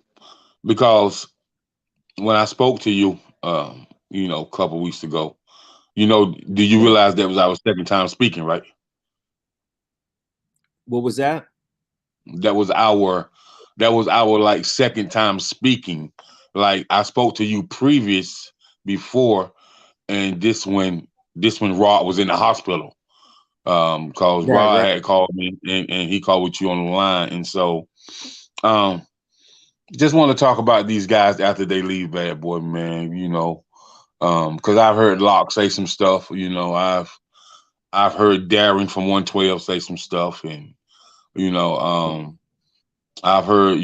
because when I spoke to you, a couple weeks ago, do you Yeah. realize that was our second time speaking, right? What was that? That was our that was our like second time speaking. Like I spoke to you previous before, and this one Rod was in the hospital. Cause Right, Rod right. had called me and he called with you on the line, and so um just want to talk about these guys after they leave Bad Boy, man. Because I've heard Locke say some stuff. I've heard Darren from 112 say some stuff, and you know, I've heard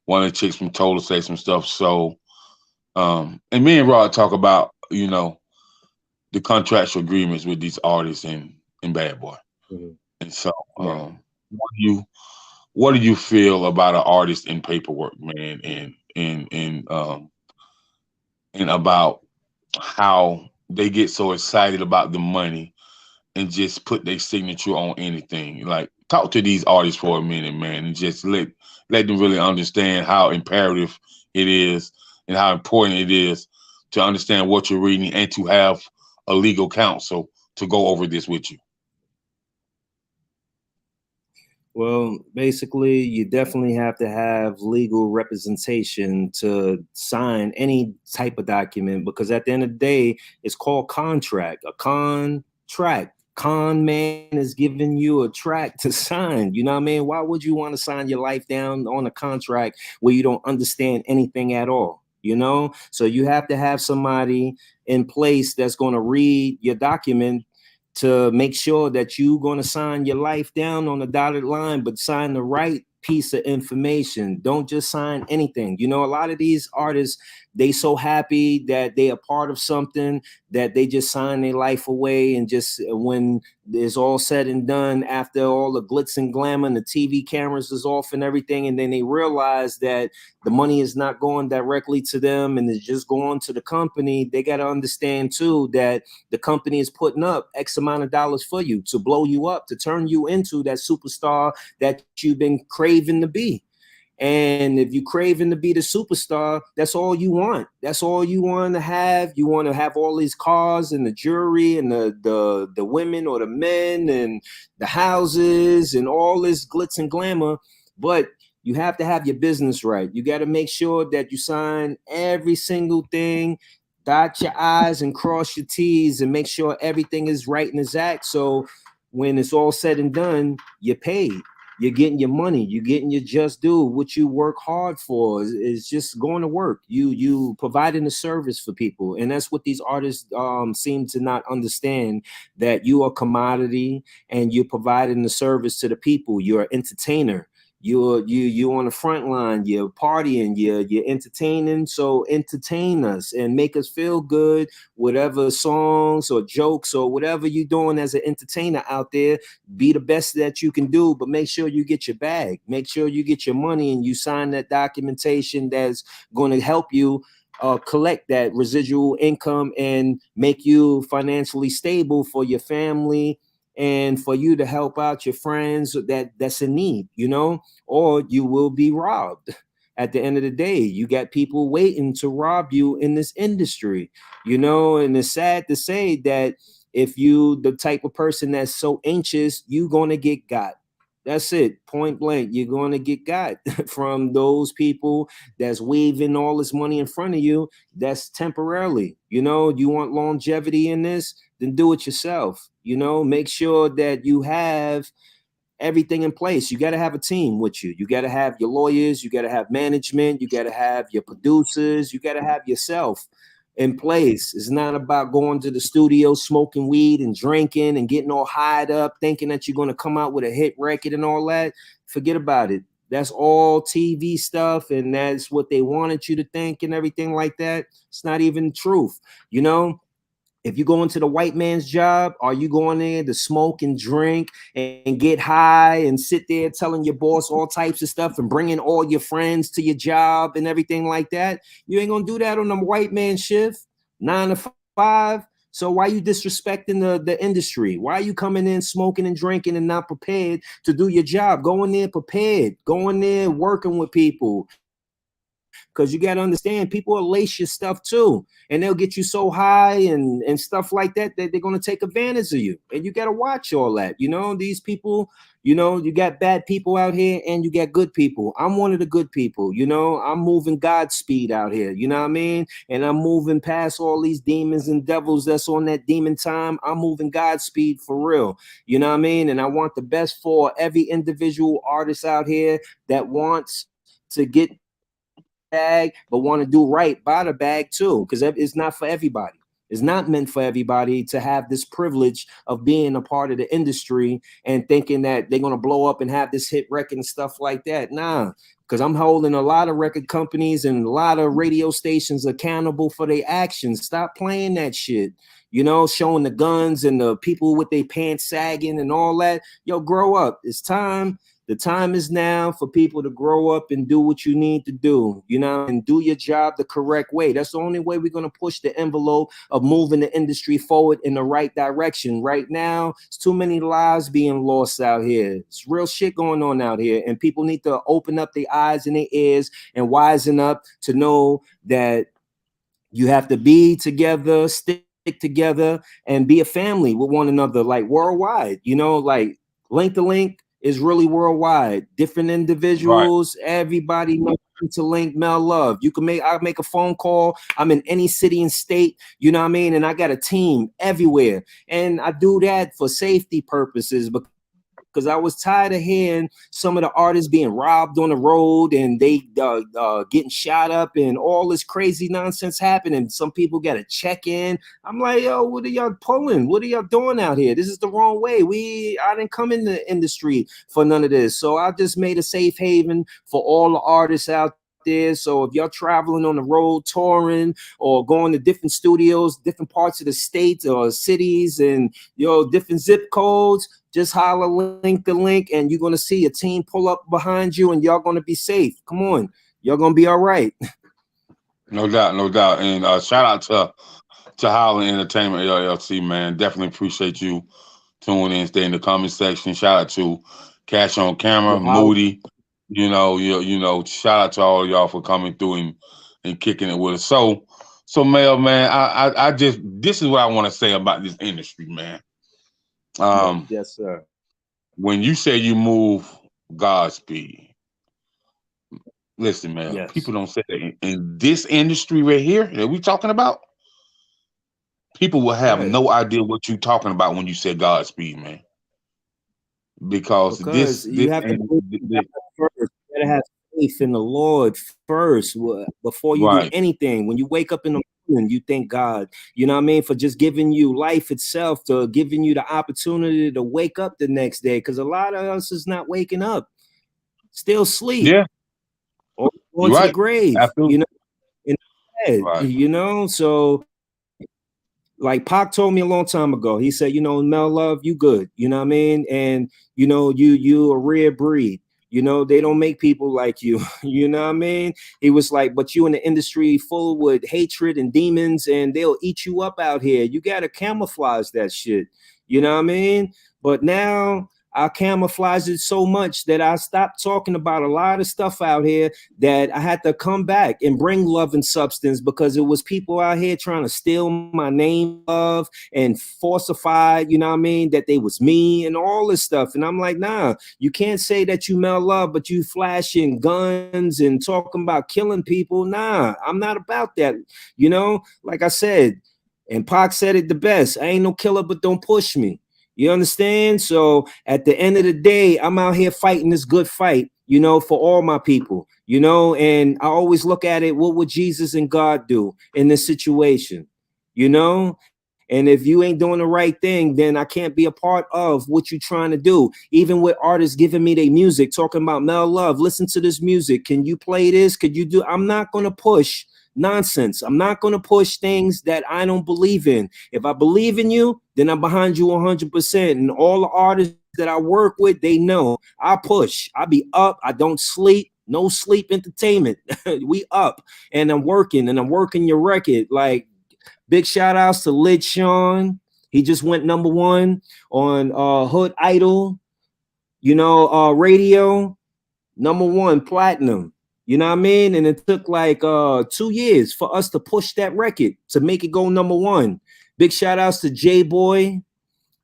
one of the chicks from Total say some stuff. So, and me and Rod talk about the contractual agreements with these artists in Bad Boy, Mhm. and so Right. what do you what do you feel about an artist in paperwork, man, and about how they get so excited about the money and just put their signature on anything. Like, talk to these artists for a minute, man, and just let them really understand how imperative it is and how important it is to understand what you're reading and to have a legal counsel to go over this with you. Well, basically, you definitely have to have legal representation to sign any type of document because at the end of the day, it's called contract. A contract. Con man is giving you a tract to sign. You know what I mean? Why would you want to sign your life down on a contract where you don't understand anything at all? You know, so you have to have somebody in place that's going to read your document to make sure that you're going to sign your life down on the dotted line, but sign the right piece of information. Don't just sign anything. You know, a lot of these artists, they so happy that they are part of something that they just sign their life away. And just when it's all said and done, after all the glitz and glamour and the TV cameras is off and everything, and then they realize that the money is not going directly to them and it's just going to the company, they got to understand too that the company is putting up X amount of dollars for you to blow you up, to turn you into that superstar that you've been craving to be. And if you craving to be the superstar, that's all you want. That's all you want to have. You want to have all these cars and the jewelry and the women or the men and the houses and all this glitz and glamour. But you have to have your business right. You got to make sure that you sign every single thing, dot your I's and cross your T's, and make sure everything is right and exact. So when it's all said and done, you're paid. You're getting your money. You're getting your just due. What you work hard for is just going to work. You providing a service for people, and that's what these artists seem to not understand. That you are a commodity, and you're providing the service to the people. You're an entertainer. You on the front line. You're partying. You're entertaining. So entertain us and make us feel good. Whatever songs or jokes or whatever you're doing as an entertainer out there, be the best that you can do, but make sure you get your bag, make sure you get your money, and you sign that documentation that's going to help you collect that residual income and make you financially stable for your family and for you to help out your friends that's in need, you know, or you will be robbed. At the end of the day, you got people waiting to rob you in this industry, you know, and it's sad to say that if you the type of person that's so anxious, you gonna get got. That's it, point blank. You're going to get got from those people that's waving all this money in front of you. That's temporarily. You know, you want longevity in this, then do it yourself. You know, make sure that you have everything in place. You got to have a team with you. You got to have your lawyers, you got to have management, you got to have your producers, you got to have yourself in place. It's not about going to the studio, smoking weed and drinking and getting all hied up, thinking that you're going to come out with a hit record and all that. Forget about it. That's all TV stuff, and that's what they wanted you to think and everything like that. It's not even the truth. You know, if you go into the white man's job, are you going there to smoke and drink and get high and sit there telling your boss all types of stuff and bringing all your friends to your job and everything like that? You ain't gonna do that on the white man shift, 9 to 5. So why you disrespecting the industry? Why are you coming in smoking and drinking and not prepared to do your job? Go in there prepared. Go in there working with people. Because you got to understand, people will lace your stuff too, and they'll get you so high and stuff like that that they're going to take advantage of you. And you got to watch all that. You know, these people, you know, you got bad people out here and you got good people. I'm one of the good people. You know, I'm moving Godspeed out here. You know what I mean? And I'm moving past all these demons and devils that's on that demon time. I'm moving Godspeed for real. You know what I mean? And I want the best for every individual artist out here that wants to get the bag, but want to do right by the bag too, because it's not for everybody. It's not meant for everybody to have this privilege of being a part of the industry and thinking that they're gonna blow up and have this hit record and stuff like that. Nah, because I'm holding a lot of record companies and a lot of radio stations accountable for their actions. Stop playing that shit. You know, showing the guns and the people with their pants sagging and all that. Yo, grow up. It's time. The time is now for people to grow up and do what you need to do, you know, and do your job the correct way. That's the only way we're going to push the envelope of moving the industry forward in the right direction. Right now, it's too many lives being lost out here. It's real shit going on out here, and people need to open up their eyes and their ears and wisen up to know that you have to be together, stick together, and be a family with one another, like worldwide. You know, like link to link is really worldwide. Different Right. individuals, everybody knows to link Mel Love. I make a phone call. I'm in any city and state, you know what I mean? And I got a team everywhere. And I do that for safety purposes because I was tired of hearing some of the artists being robbed on the road and they getting shot up and all this crazy nonsense happening. Some people got to check in. I'm like, yo, what are y'all pulling? What are y'all doing out here? This is the wrong way. I didn't come in the industry for none of this. So I just made a safe haven for all the artists out there. So if y'all traveling on the road, touring or going to different studios, different parts of the state or cities and different zip codes, just holler link the link and you're gonna see a team pull up behind you and y'all gonna be safe. Come on, y'all gonna be all right. No doubt, no doubt. And shout out to Howland Entertainment LLC, man. Definitely appreciate you tuning in, stay in the comment section. Shout out to Cash on Camera, Yo, how Moody. Shout out to all of y'all for coming through and kicking it with us. So Mel, man, I just this is what I want to say about this industry, man. Um, yes, sir. when you say you move Godspeed, listen, man, Yes. people don't say that in this industry right here that we talking about. People will have Right. no idea what you're talking about when you say Godspeed, man. Because Because this you have to and believe in God first. You gotta have faith in the Lord first before you do right, anything. When you wake up in the morning, you thank God, you know what I mean, for just giving you life itself, to giving you the opportunity to wake up the next day. Because a lot of us is not waking up, still sleep yeah, or going you're to the right, grave, absolutely in the bed, right. So like Pac told me a long time ago, he said, Mel Love, you good, you know what I mean? And you a rare breed. They don't make people like you, you know what I mean? He was like, but you in the industry full with hatred and demons, and they'll eat you up out here. You gotta camouflage that shit, you know what I mean? But now I camouflaged it so much that I stopped talking about a lot of stuff out here, that I had to come back and bring Love and Substance, because it was people out here trying to steal my name of and falsify, you know what I mean, that they was me and all this stuff. And I'm like, nah, you can't say that you Mel Love, but you flashing guns and talking about killing people. Nah, I'm not about that. You know, like I said, and Pac said it the best, I ain't no killer, but don't push me. You understand? So at the end of the day, I'm out here fighting this good fight, you know, for all my people, you know, and I always look at it, what would Jesus and God do in this situation? You know? And if you ain't doing the right thing, then I can't be a part of what you're trying to do. Even with artists giving me their music, talking about Mel Love, listen to this music. Can you play this? Could you do? I'm not going to push nonsense. I'm not going to push things that I don't believe in. If I believe in you, then I'm behind you 100%. And all the artists that I work with, they know I push. I be up. I don't sleep. No sleep entertainment. We up, and I'm working your record. Like, big shout outs to Lid Sean. He just went #1 on Hood Idol, you know, radio, #1 platinum. You know what I mean? And it took like 2 years for us to push that record to make it go #1. Big shout outs to J Boy,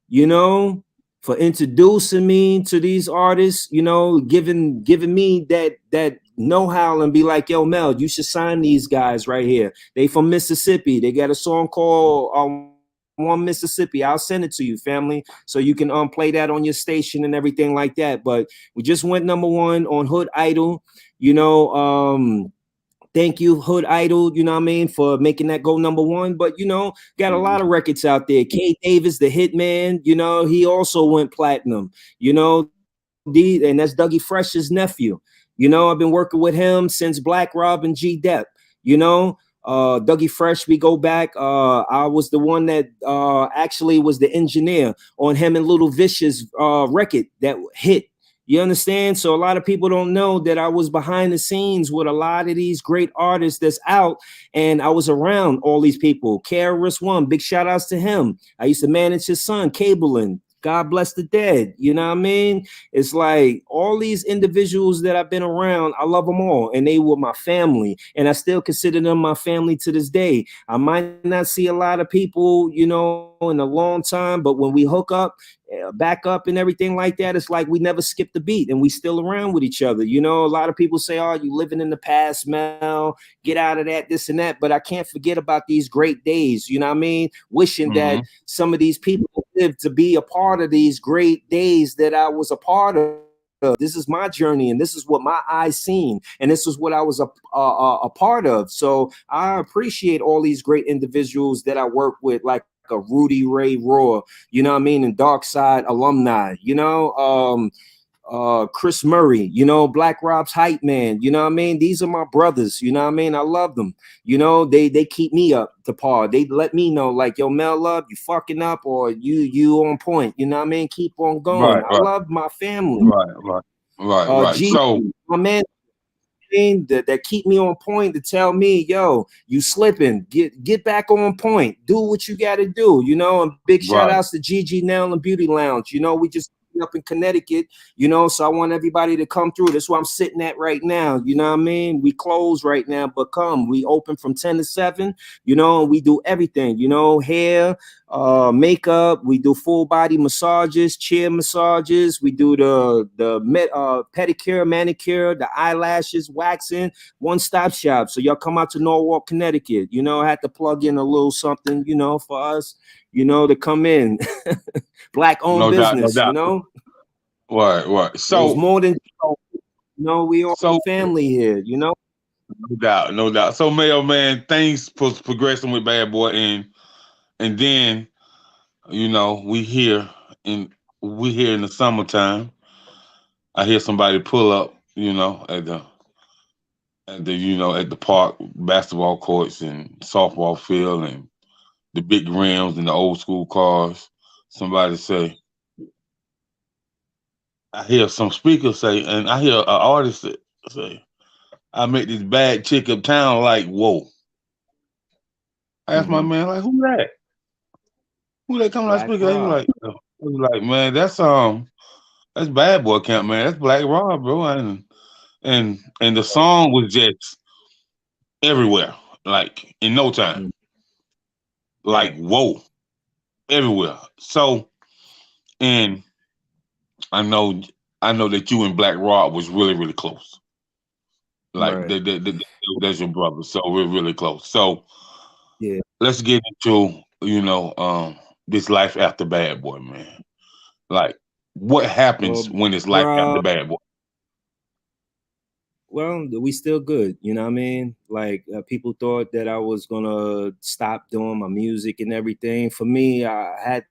you know, for introducing me to these artists, you know, giving me that know-how and be like, yo, Mel, you should sign these guys right here. They from Mississippi. They got a song called One Mississippi. I'll send it to you, family, so you can play that on your station and everything like that. But we just went #1 on Hood Idol, you know. Thank you, Hood Idol, you know what I mean, for making that go #1. But, you know, got a lot of records out there. K Davis, the Hitman, you know, he also went platinum, you know, and that's Dougie Fresh's nephew. You know, I've been working with him since Black Rob and G-Dep, you know. Dougie Fresh, we go back. I was the one that actually was the engineer on him and Little Vicious record that hit. You understand? So a lot of people don't know that I was behind the scenes with a lot of these great artists that's out, and I was around all these people. KRS-One, big shout outs to him. I used to manage his son, Cabling. God bless the dead. You know what I mean? It's like all these individuals that I've been around, I love them all, and they were my family, and I still consider them my family to this day. I might not see a lot of people, you know, in a long time, but when we hook up, back up and everything like that, it's like we never skipped the beat and we still around with each other. You know, a lot of people say, oh, you living in the past, Mel, get out of that, this and that. But I can't forget about these great days, you know what I mean? Wishing that some of these people lived to be a part of these great days that I was a part of. This is my journey, and this is what my eyes seen, and this is what I was a part of. So I appreciate all these great individuals that I work with, like a Rudy Ray Raw, you know what I mean, and Dark Side alumni, you know, Chris Murray, you know, Black Rob's hype man, you know what I mean? These are my brothers, you know what I mean? I love them. You know, they keep me up to par. They let me know, like, yo, Mel Love, you fucking up, or you on point, you know what I mean? Keep on going. I love my family. Right. G, So my man, that keep me on point, to tell me, yo, you slipping, get back on point, do what you got to do, you know. And big shout outs to Gigi Nail and Beauty Lounge. You know, we just up in Connecticut, you know, so I want everybody to come through. That's where I'm sitting at right now, you know what I mean? We close right now, but come, we open from 10 to 7, you know, and we do everything, you know, hair, makeup, we do full body massages, chair massages, we do the pedicure, manicure, the eyelashes, waxing, one-stop shop. So y'all come out to Norwalk, Connecticut, you know. I had to plug in a little something, you know, for us, you know, to come in. Black owned business, you know. Right. So it's more than, you know, we all family here, you know. No doubt. So Mel, man, things progressing with Bad Boy, and then, you know, we here in the summertime. I hear somebody pull up, you know, at the park, basketball courts and softball field and the big rims and the old school cars. Somebody say, I hear some speakers say, and I hear an artist say, I met this bad chick uptown. Like, whoa. I asked my man, like, who that? Who that coming out Black speaker? He Rob. was like, man, that's That's Bad Boy Camp, man. That's Black Rob, bro. And the song was just everywhere, like in no time. Mm. Like Right, whoa, everywhere. So, and I know, I know that you and Black Rob was really, really close. Like right. that's your brother, so we're really close. So Yeah. let's get into this life after Bad Boy, man. Like what happens Well, when it's life after Rob, Bad Boy? well, we still good. You know what I mean? Like people thought that I was gonna stop doing my music and everything. For me, I had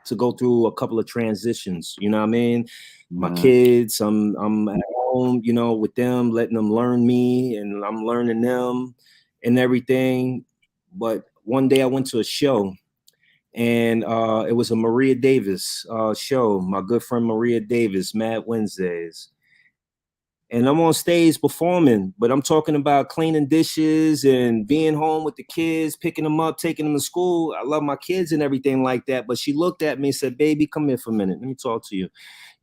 to go through a couple of transitions. You know what I mean? My Mhm. kids, I'm at home, you know, with them, letting them learn me, and I'm learning them and everything. But one day I went to a show, and it was a Maria Davis show. My good friend Maria Davis, Mad Wednesdays, and I'm on stage performing, but I'm talking about cleaning dishes and being home with the kids, picking them up, taking them to school. I love my kids and everything like that. But she looked at me and said, "Baby, come here for a minute. Let me talk to you.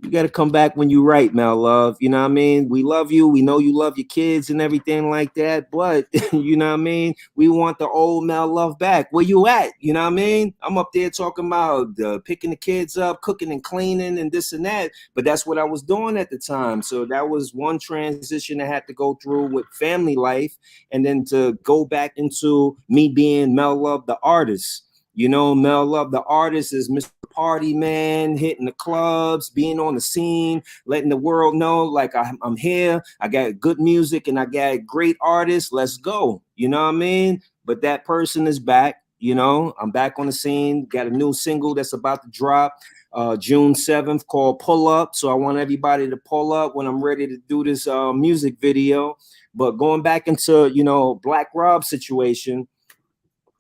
You got to come back when you right, Mel Love. You know what I mean? We love you. We know you love your kids and everything like that. But you know what I mean? We want the old Mel Love back. Where you at? You know what I mean? I'm up there talking about picking the kids up, cooking and cleaning and this and that. But that's what I was doing at the time. So that was one transition I had to go through with family life. And then to go back into me being Mel Love, the artist. You know, Mel Love, the artist, is Mr. Party Man, hitting the clubs, being on the scene, letting the world know, like, I'm here. I got good music and I got great artists. Let's go. You know what I mean? But that person is back. You know, I'm back on the scene. Got a new single that's about to drop June 7th called Pull Up. So I want everybody to pull up when I'm ready to do this music video. But going back into, you know, Black Rob situation,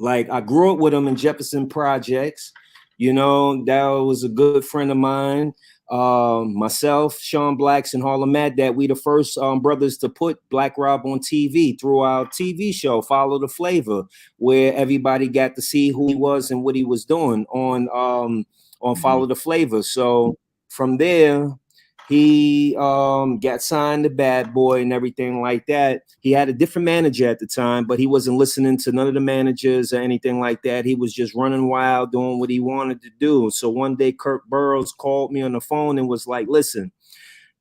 like I grew up with him in Jefferson Projects. You know, that was a good friend of mine. Myself, Sean Blacks, and Harlem Mad That we the first brothers to put Black Rob on TV through our TV show, Follow the Flavor, where everybody got to see who he was and what he was doing on Follow Mhm. the Flavor. So from there, he got signed to Bad Boy and everything like that. He had a different manager at the time, but he wasn't listening to none of the managers or anything like that. He was just running wild, doing what he wanted to do. So one day, Kirk Burrows called me on the phone and was like, "Listen,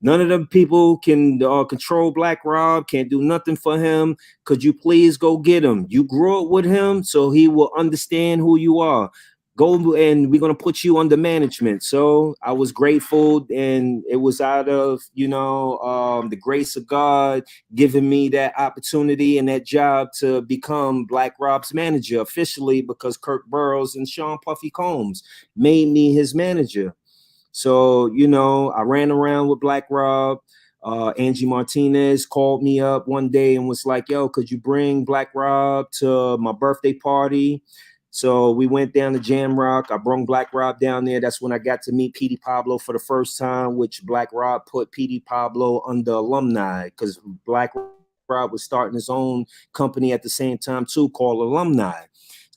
none of them people can control Black Rob, can't do nothing for him. Could you please go get him? You grew up with him, so he will understand who you are. Go and we're gonna put you under management." So I was grateful, and it was out of, you know, the grace of God giving me that opportunity and that job to become Black Rob's manager officially, because Kirk Burrows and Sean Puffy Combs made me his manager. So, you know, I ran around with Black Rob. Angie Martinez called me up one day and was like, "Yo, could you bring Black Rob to my birthday party?" So we went down to Jam Rock. I brought Black Rob down there. That's when I got to meet P.D. Pablo for the first time, which Black Rob put P.D. Pablo under alumni, because Black Rob was starting his own company at the same time too, called Alumni.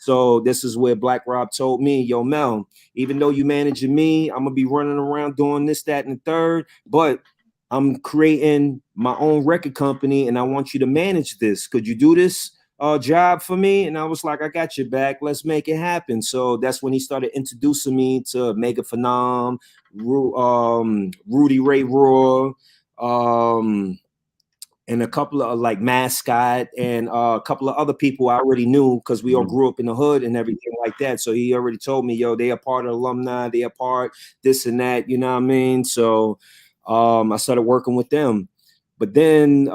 So this is where Black Rob told me, "Yo, Mel, even though you managing me, I'm gonna be running around doing this, that, and the third, but I'm creating my own record company and I want you to manage this. Could you do this job for me?" And I was like, "I got your back. Let's make it happen." So that's when he started introducing me to Mega Phenom, Rudy Ray Raw, um, and a couple of like Mascot and a couple of other people I already knew because we all Mhm. grew up in the hood and everything like that. So he already told me, "Yo, they are part of alumni, they are part this and that," you know what I mean? So I started working with them. But then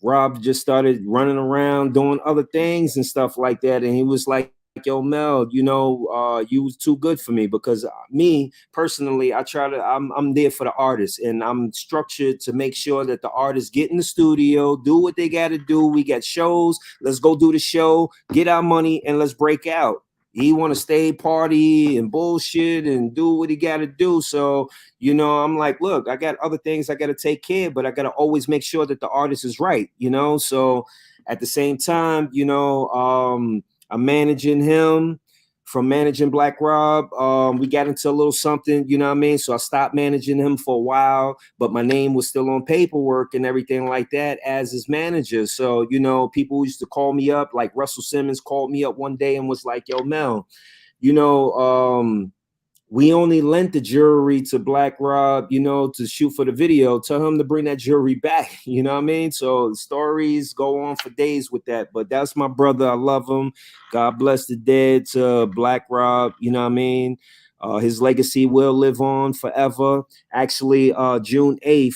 Rob just started running around doing other things and stuff like that. And he was like, "Yo, Mel, you know, you was too good for me," because me personally, I'm there for the artist, and I'm structured to make sure that the artists get in the studio, do what they got to do. We got shows. Let's go do the show, get our money, and let's break out. He want to stay party and bullshit and do what he got to do. So, you know, I'm like, look, I got other things I got to take care of, but I got to always make sure that the artist is right, you know? So at the same time, you know, I'm managing him from managing Black Rob. We got into a little something, you know what I mean? So I stopped managing him for a while, but my name was still on paperwork and everything like that as his manager. So, you know, people used to call me up, like Russell Simmons called me up one day and was like, yo, Mel, you know, we only lent the jewelry to Black Rob, you know, to shoot for the video. Tell him to bring that jewelry back. You know what I mean? So stories go on for days with that. But that's my brother. I love him. God bless the dead to Black Rob. You know what I mean? His legacy will live on forever. Actually, June 8th,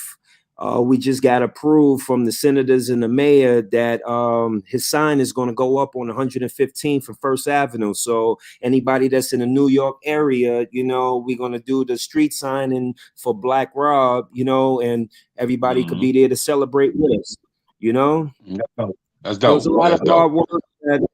we just got approved from the senators and the mayor that his sign is going to go up on 115th and First Avenue. So anybody that's in the New York area, you know, we're going to do the street signing for Black Rob, you know, and everybody could be there to celebrate with us, you know. That's dope. That's It was dope. a lot That's of dope. hard work that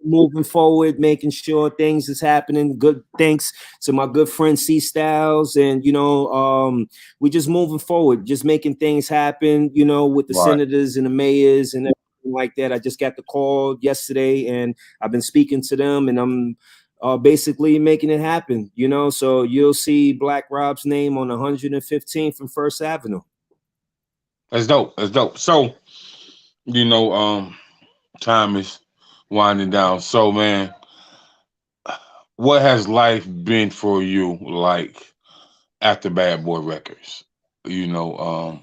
moving forward, making sure things is happening. Good thanks to my good friend C Styles. And you know, we just moving forward, just making things happen, you know, with the Right. senators and the mayors and everything like that. I just got the call yesterday and I've been speaking to them and I'm basically making it happen, you know. So you'll see Black Rob's name on 115th and First Avenue. That's dope. That's dope. So, you know, time is winding down. So, man, what has life been for you like after Bad Boy Records? You know,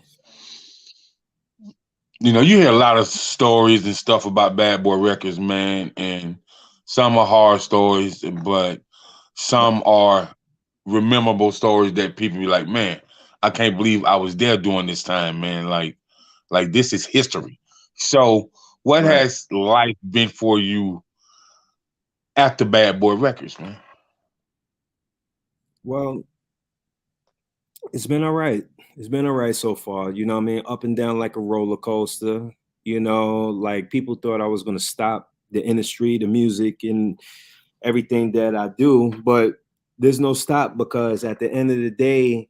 you hear a lot of stories and stuff about Bad Boy Records, man, and some are horror stories, but some are memorable stories that people be like, man, I can't believe I was there during this time, man. Like this is history. So, what Right. has life been for you after Bad Boy Records, man? Well, it's been all right. It's been all right so far. You know what I mean? Up and down like a roller coaster. You know, like people thought I was going to stop the industry, the music, and everything that I do. But there's no stop because at the end of the day,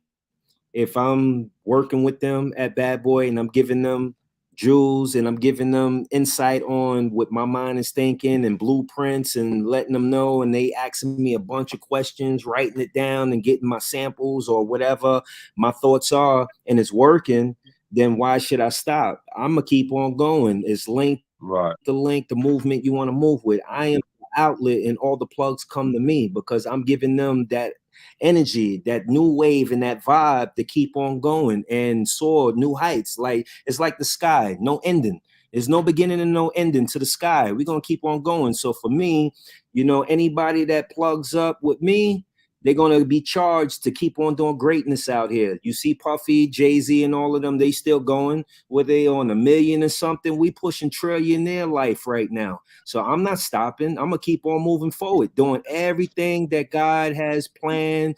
if I'm working with them at Bad Boy and I'm giving them jewels and I'm giving them insight on what my mind is thinking and blueprints and letting them know and they asking me a bunch of questions, writing it down and getting my samples or whatever my thoughts are and it's working, then why should I stop? I'm gonna keep on going. It's link to Right, link, the movement you want to move with. I am the outlet and all the plugs come to me because I'm giving them that energy, that new wave and that vibe to keep on going and soar new heights. Like it's like the sky, no ending. There's no beginning and no ending to the sky. We're gonna keep on going. So for me, you know, anybody that plugs up with me, they're gonna be charged to keep on doing greatness out here. You see Puffy, Jay-Z, and all of them, they still going. Were they on a million or something? We pushing trillionaire life right now. So I'm not stopping. I'm gonna keep on moving forward, doing everything that God has planned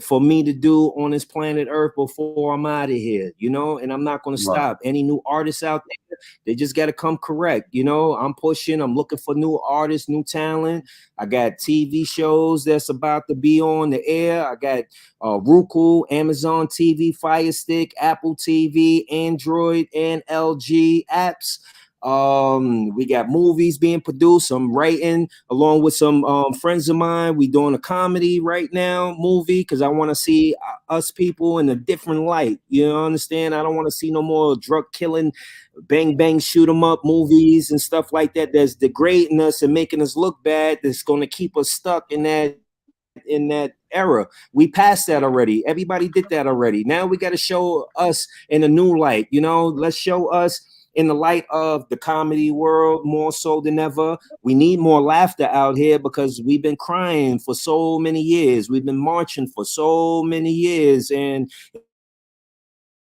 for me to do on this planet Earth before I'm out of here, you know, and I'm not gonna right, stop. Any new artists out there, they just gotta come correct. You know, I'm pushing, I'm looking for new artists, new talent. I got TV shows that's about to be on the air. I got Roku, Amazon TV, Fire Stick, Apple TV, Android, and LG apps. We got movies being produced. I'm writing along with some friends of mine. We doing a comedy right now movie because I want to see us people in a different light. You know, understand? I don't want to see no more drug killing, bang bang shoot 'em up movies and stuff like that. That's degrading us and making us look bad. That's going to keep us stuck in that era. We passed that already. Everybody did that already. Now we got to show us in a new light. You know, let's show us in the light of the comedy world more so than ever. We need more laughter out here because we've been crying for so many years. We've been marching for so many years. And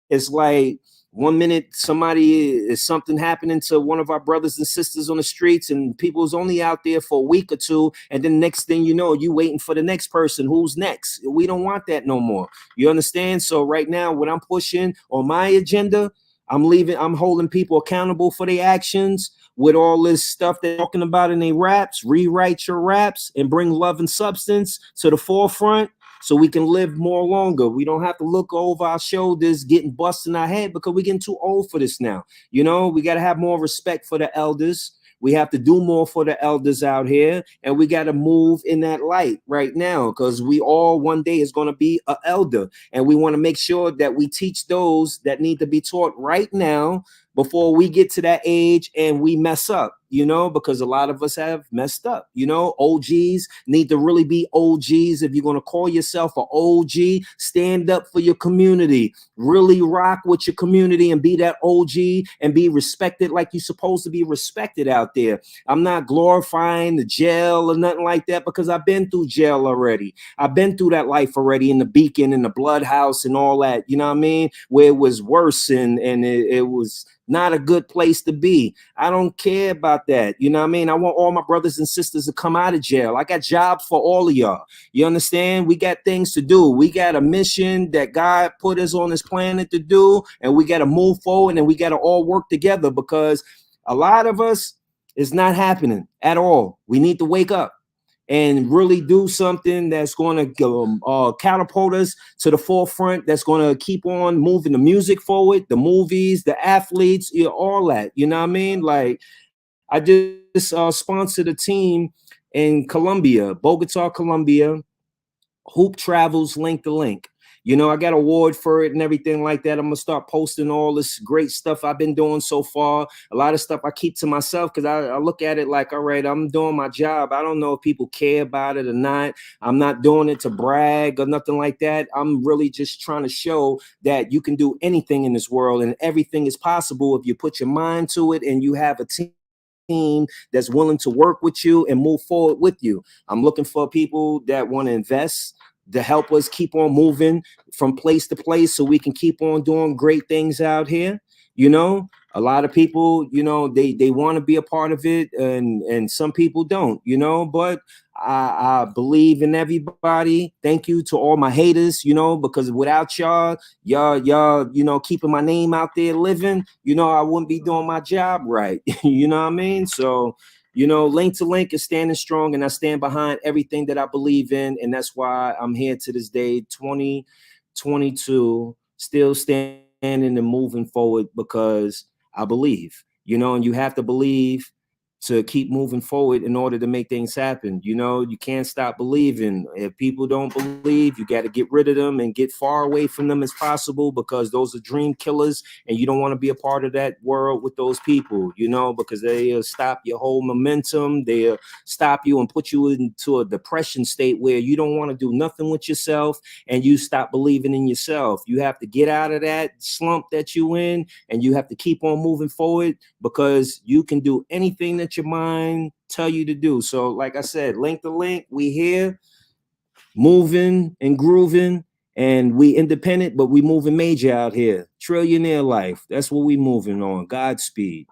it's like 1 minute something happening to one of our brothers and sisters on the streets and people's only out there for a week or two, and then next thing you know, you waiting for the next person. Who's next? We don't want that no more. You understand? So right now what I'm pushing on my agenda, I'm holding people accountable for their actions with all this stuff they're talking about in their raps. Rewrite your raps and bring love and substance to the forefront so we can live more longer. We don't have to look over our shoulders getting busted in our head because we're getting too old for this now. You know, we got to have more respect for the elders. We have to do more for the elders out here, and we got to move in that light right now, because we all one day is going to be an elder, and we want to make sure that we teach those that need to be taught right now before we get to that age and we mess up, you know, because a lot of us have messed up. You know, OGs need to really be OGs. If you're going to call yourself an OG, stand up for your community, really rock with your community and be that OG and be respected like you're supposed to be respected out there. I'm not glorifying the jail or nothing like that, because I've been through jail already. I've been through that life already, in the Beacon and the Blood House and all that, you know what I mean, where it was worse, and it was not a good place to be. I don't care about that. You know what I mean? I want all my brothers and sisters to come out of jail. I got jobs for all of y'all. You understand? We got things to do. We got a mission that God put us on this planet to do, and we got to move forward, and we got to all work together, because a lot of us, it's not happening at all. We need to wake up and really do something that's going to catapult us to the forefront, that's going to keep on moving the music forward, the movies, the athletes, you know, all that. You know what I mean? Like, I just sponsored a team in Colombia, Bogota, Colombia, Hoop Travels Link to Link. You know, I got an award for it and everything like that. I'm going to start posting all this great stuff I've been doing so far. A lot of stuff I keep to myself, because I look at it like, all right, I'm doing my job. I don't know if people care about it or not. I'm not doing it to brag or nothing like that. I'm really just trying to show that you can do anything in this world, and everything is possible if you put your mind to it and you have a team that's willing to work with you and move forward with you. I'm looking for people that want to invest to help us keep on moving from place to place, so we can keep on doing great things out here. You know, a lot of people, you know, they want to be a part of it, and some people don't, you know, but I believe in everybody. Thank you to all my haters, you know, because without y'all, you know, keeping my name out there living, you know, I wouldn't be doing my job right. You know what I mean? So, you know, Link to Link is standing strong, and I stand behind everything that I believe in. And that's why I'm here to this day, 2022, still standing and moving forward, because I believe, you know, and you have to believe to keep moving forward in order to make things happen. You know, you can't stop believing. If people don't believe, you got to get rid of them and get far away from them as possible, because those are dream killers, and you don't want to be a part of that world with those people, you know, because they'll stop your whole momentum. They'll stop you and put you into a depression state where you don't want to do nothing with yourself, and you stop believing in yourself. You have to get out of that slump that you in, and you have to keep on moving forward, because you can do anything that your mind tell you to do. So like I said, Link to Link, we here moving and grooving, and we independent, but we moving major out here. Trillionaire life, that's what we moving on. Godspeed.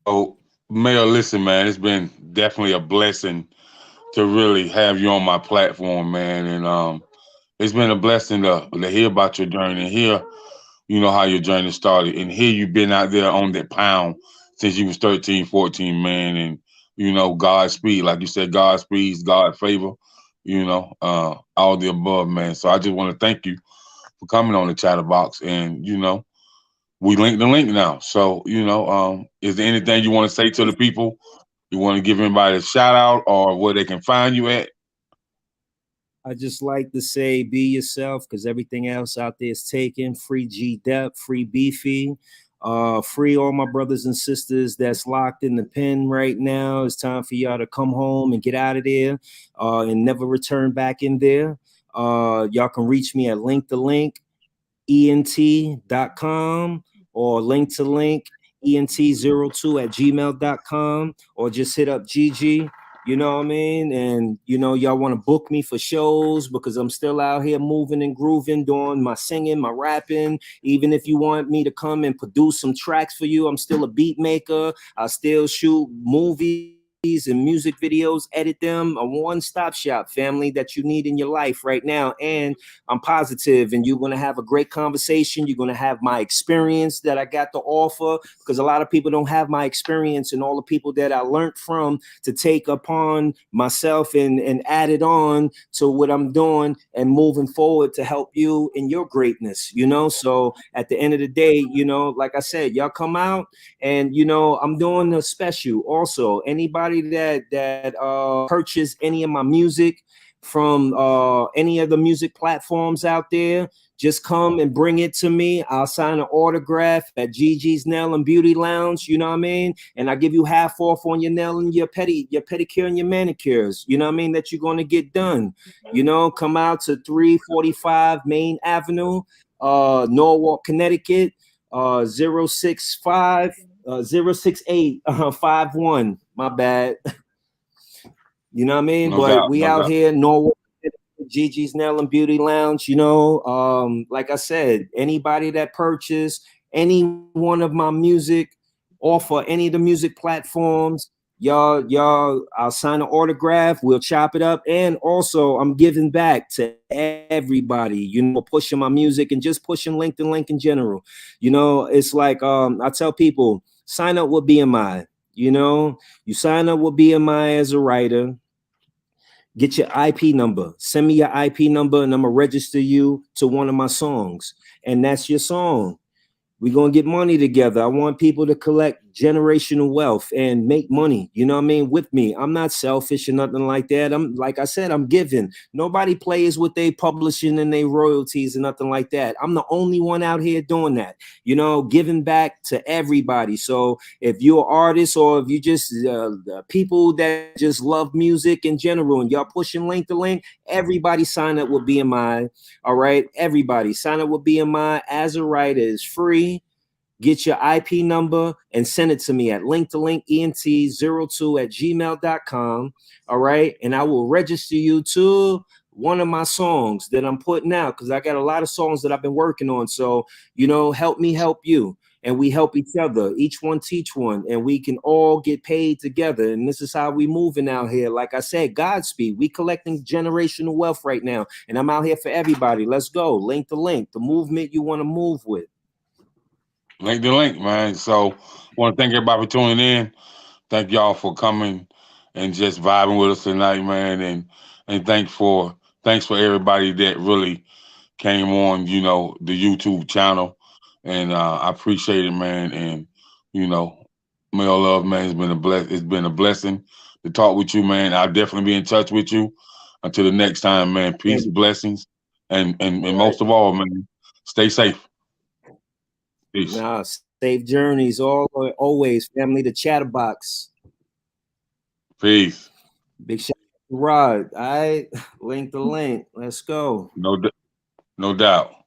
Oh, Mel, listen, man, it's been definitely a blessing to really have you on my platform, man. And it's been a blessing to hear about your journey and hear, you know, how your journey started, and here you've been out there on that pound since you was 13, 14, man. And, you know, Godspeed, like you said, Godspeed, God favor, you know, all the above, man. So I just want to thank you for coming on the Chatterbox, and, you know, we link the link now. So, you know, is there anything you want to say to the people? You want to give anybody a shout out, or where they can find you at? I just like to say, be yourself, because everything else out there is taken. Free G-DEP, free Beefy, free all my brothers and sisters that's locked in the pen right now. It's time for y'all to come home and get out of there, and never return back in there. Y'all can reach me at link to link ent.com, or link to link ent02 at gmail.com, or just hit up Gigi. You know what I mean? And, you know, y'all want to book me for shows, because I'm still out here moving and grooving, doing my singing, my rapping. Even if you want me to come and produce some tracks for you, I'm still a beat maker. I still shoot movies and music videos, edit them. A one-stop shop, family, that you need in your life right now. And I'm positive, and you're going to have a great conversation. You're going to have my experience that I got to offer, because a lot of people don't have my experience and all the people that I learned from to take upon myself and add it on to what I'm doing and moving forward to help you in your greatness, you know? So at the end of the day, you know, like I said, y'all come out, and you know, I'm doing a special also. Anybody that purchase any of my music from any of the music platforms out there, just come and bring it to me. I'll sign an autograph at Gigi's Nail and Beauty Lounge, you know what I mean? And I give you half off on your nail and your pedicure and your manicures, you know what I mean, that you're going to get done. You know, come out to 345 Main Avenue, Norwalk, Connecticut, 065 068 51. My bad. You know what I mean? No But doubt, we no out doubt. here, Norwalk, Gigi's Nail and Beauty Lounge. You know, like I said, anybody that purchase any one of my music off of any of the music platforms, y'all, I'll sign an autograph. We'll chop it up, and also I'm giving back to everybody. You know, pushing my music and just pushing Link to Link in general. You know, it's like I tell people, sign up with BMI. You know, you sign up with BMI as a writer. Get your IP number. Send me your IP number, and I'm gonna register you to one of my songs. And that's your song. We're gonna get money together. I want people to collect generational wealth and make money, you know what I mean, with me. I'm not selfish or nothing like that. I'm, like I said, I'm giving. Nobody plays with they publishing and they royalties and nothing like that. I'm the only one out here doing that, you know, giving back to everybody. So if you're an artist, or if you just people that just love music in general, and y'all pushing Link to Link, everybody sign up with BMI. All right, everybody sign up with BMI as a writer. Is free. Get your IP number and send it to me at linktolinkent02@gmail.com. All right. And I will register you to one of my songs that I'm putting out, because I got a lot of songs that I've been working on. So, you know, help me help you. And we help each other, each one teach one, and we can all get paid together. And this is how we moving out here. Like I said, Godspeed. We collecting generational wealth right now. And I'm out here for everybody. Let's go. Link to Link, the movement you want to move with. Link the link, man. So want to thank everybody for tuning in. Thank y'all for coming and just vibing with us tonight, man. And thanks for everybody that really came on, you know, the YouTube channel. And I appreciate it, man. And you know, Mel Love, man, it's been a blessing to talk with you, man. I'll definitely be in touch with you. Until the next time, man. Peace, blessings, and All right. most of all, man, stay safe. Peace. Nah, safe journeys, always, family. The Chatterbox. Peace. Big shout out to Rod. All right, Link the Link. Let's go. No, no doubt.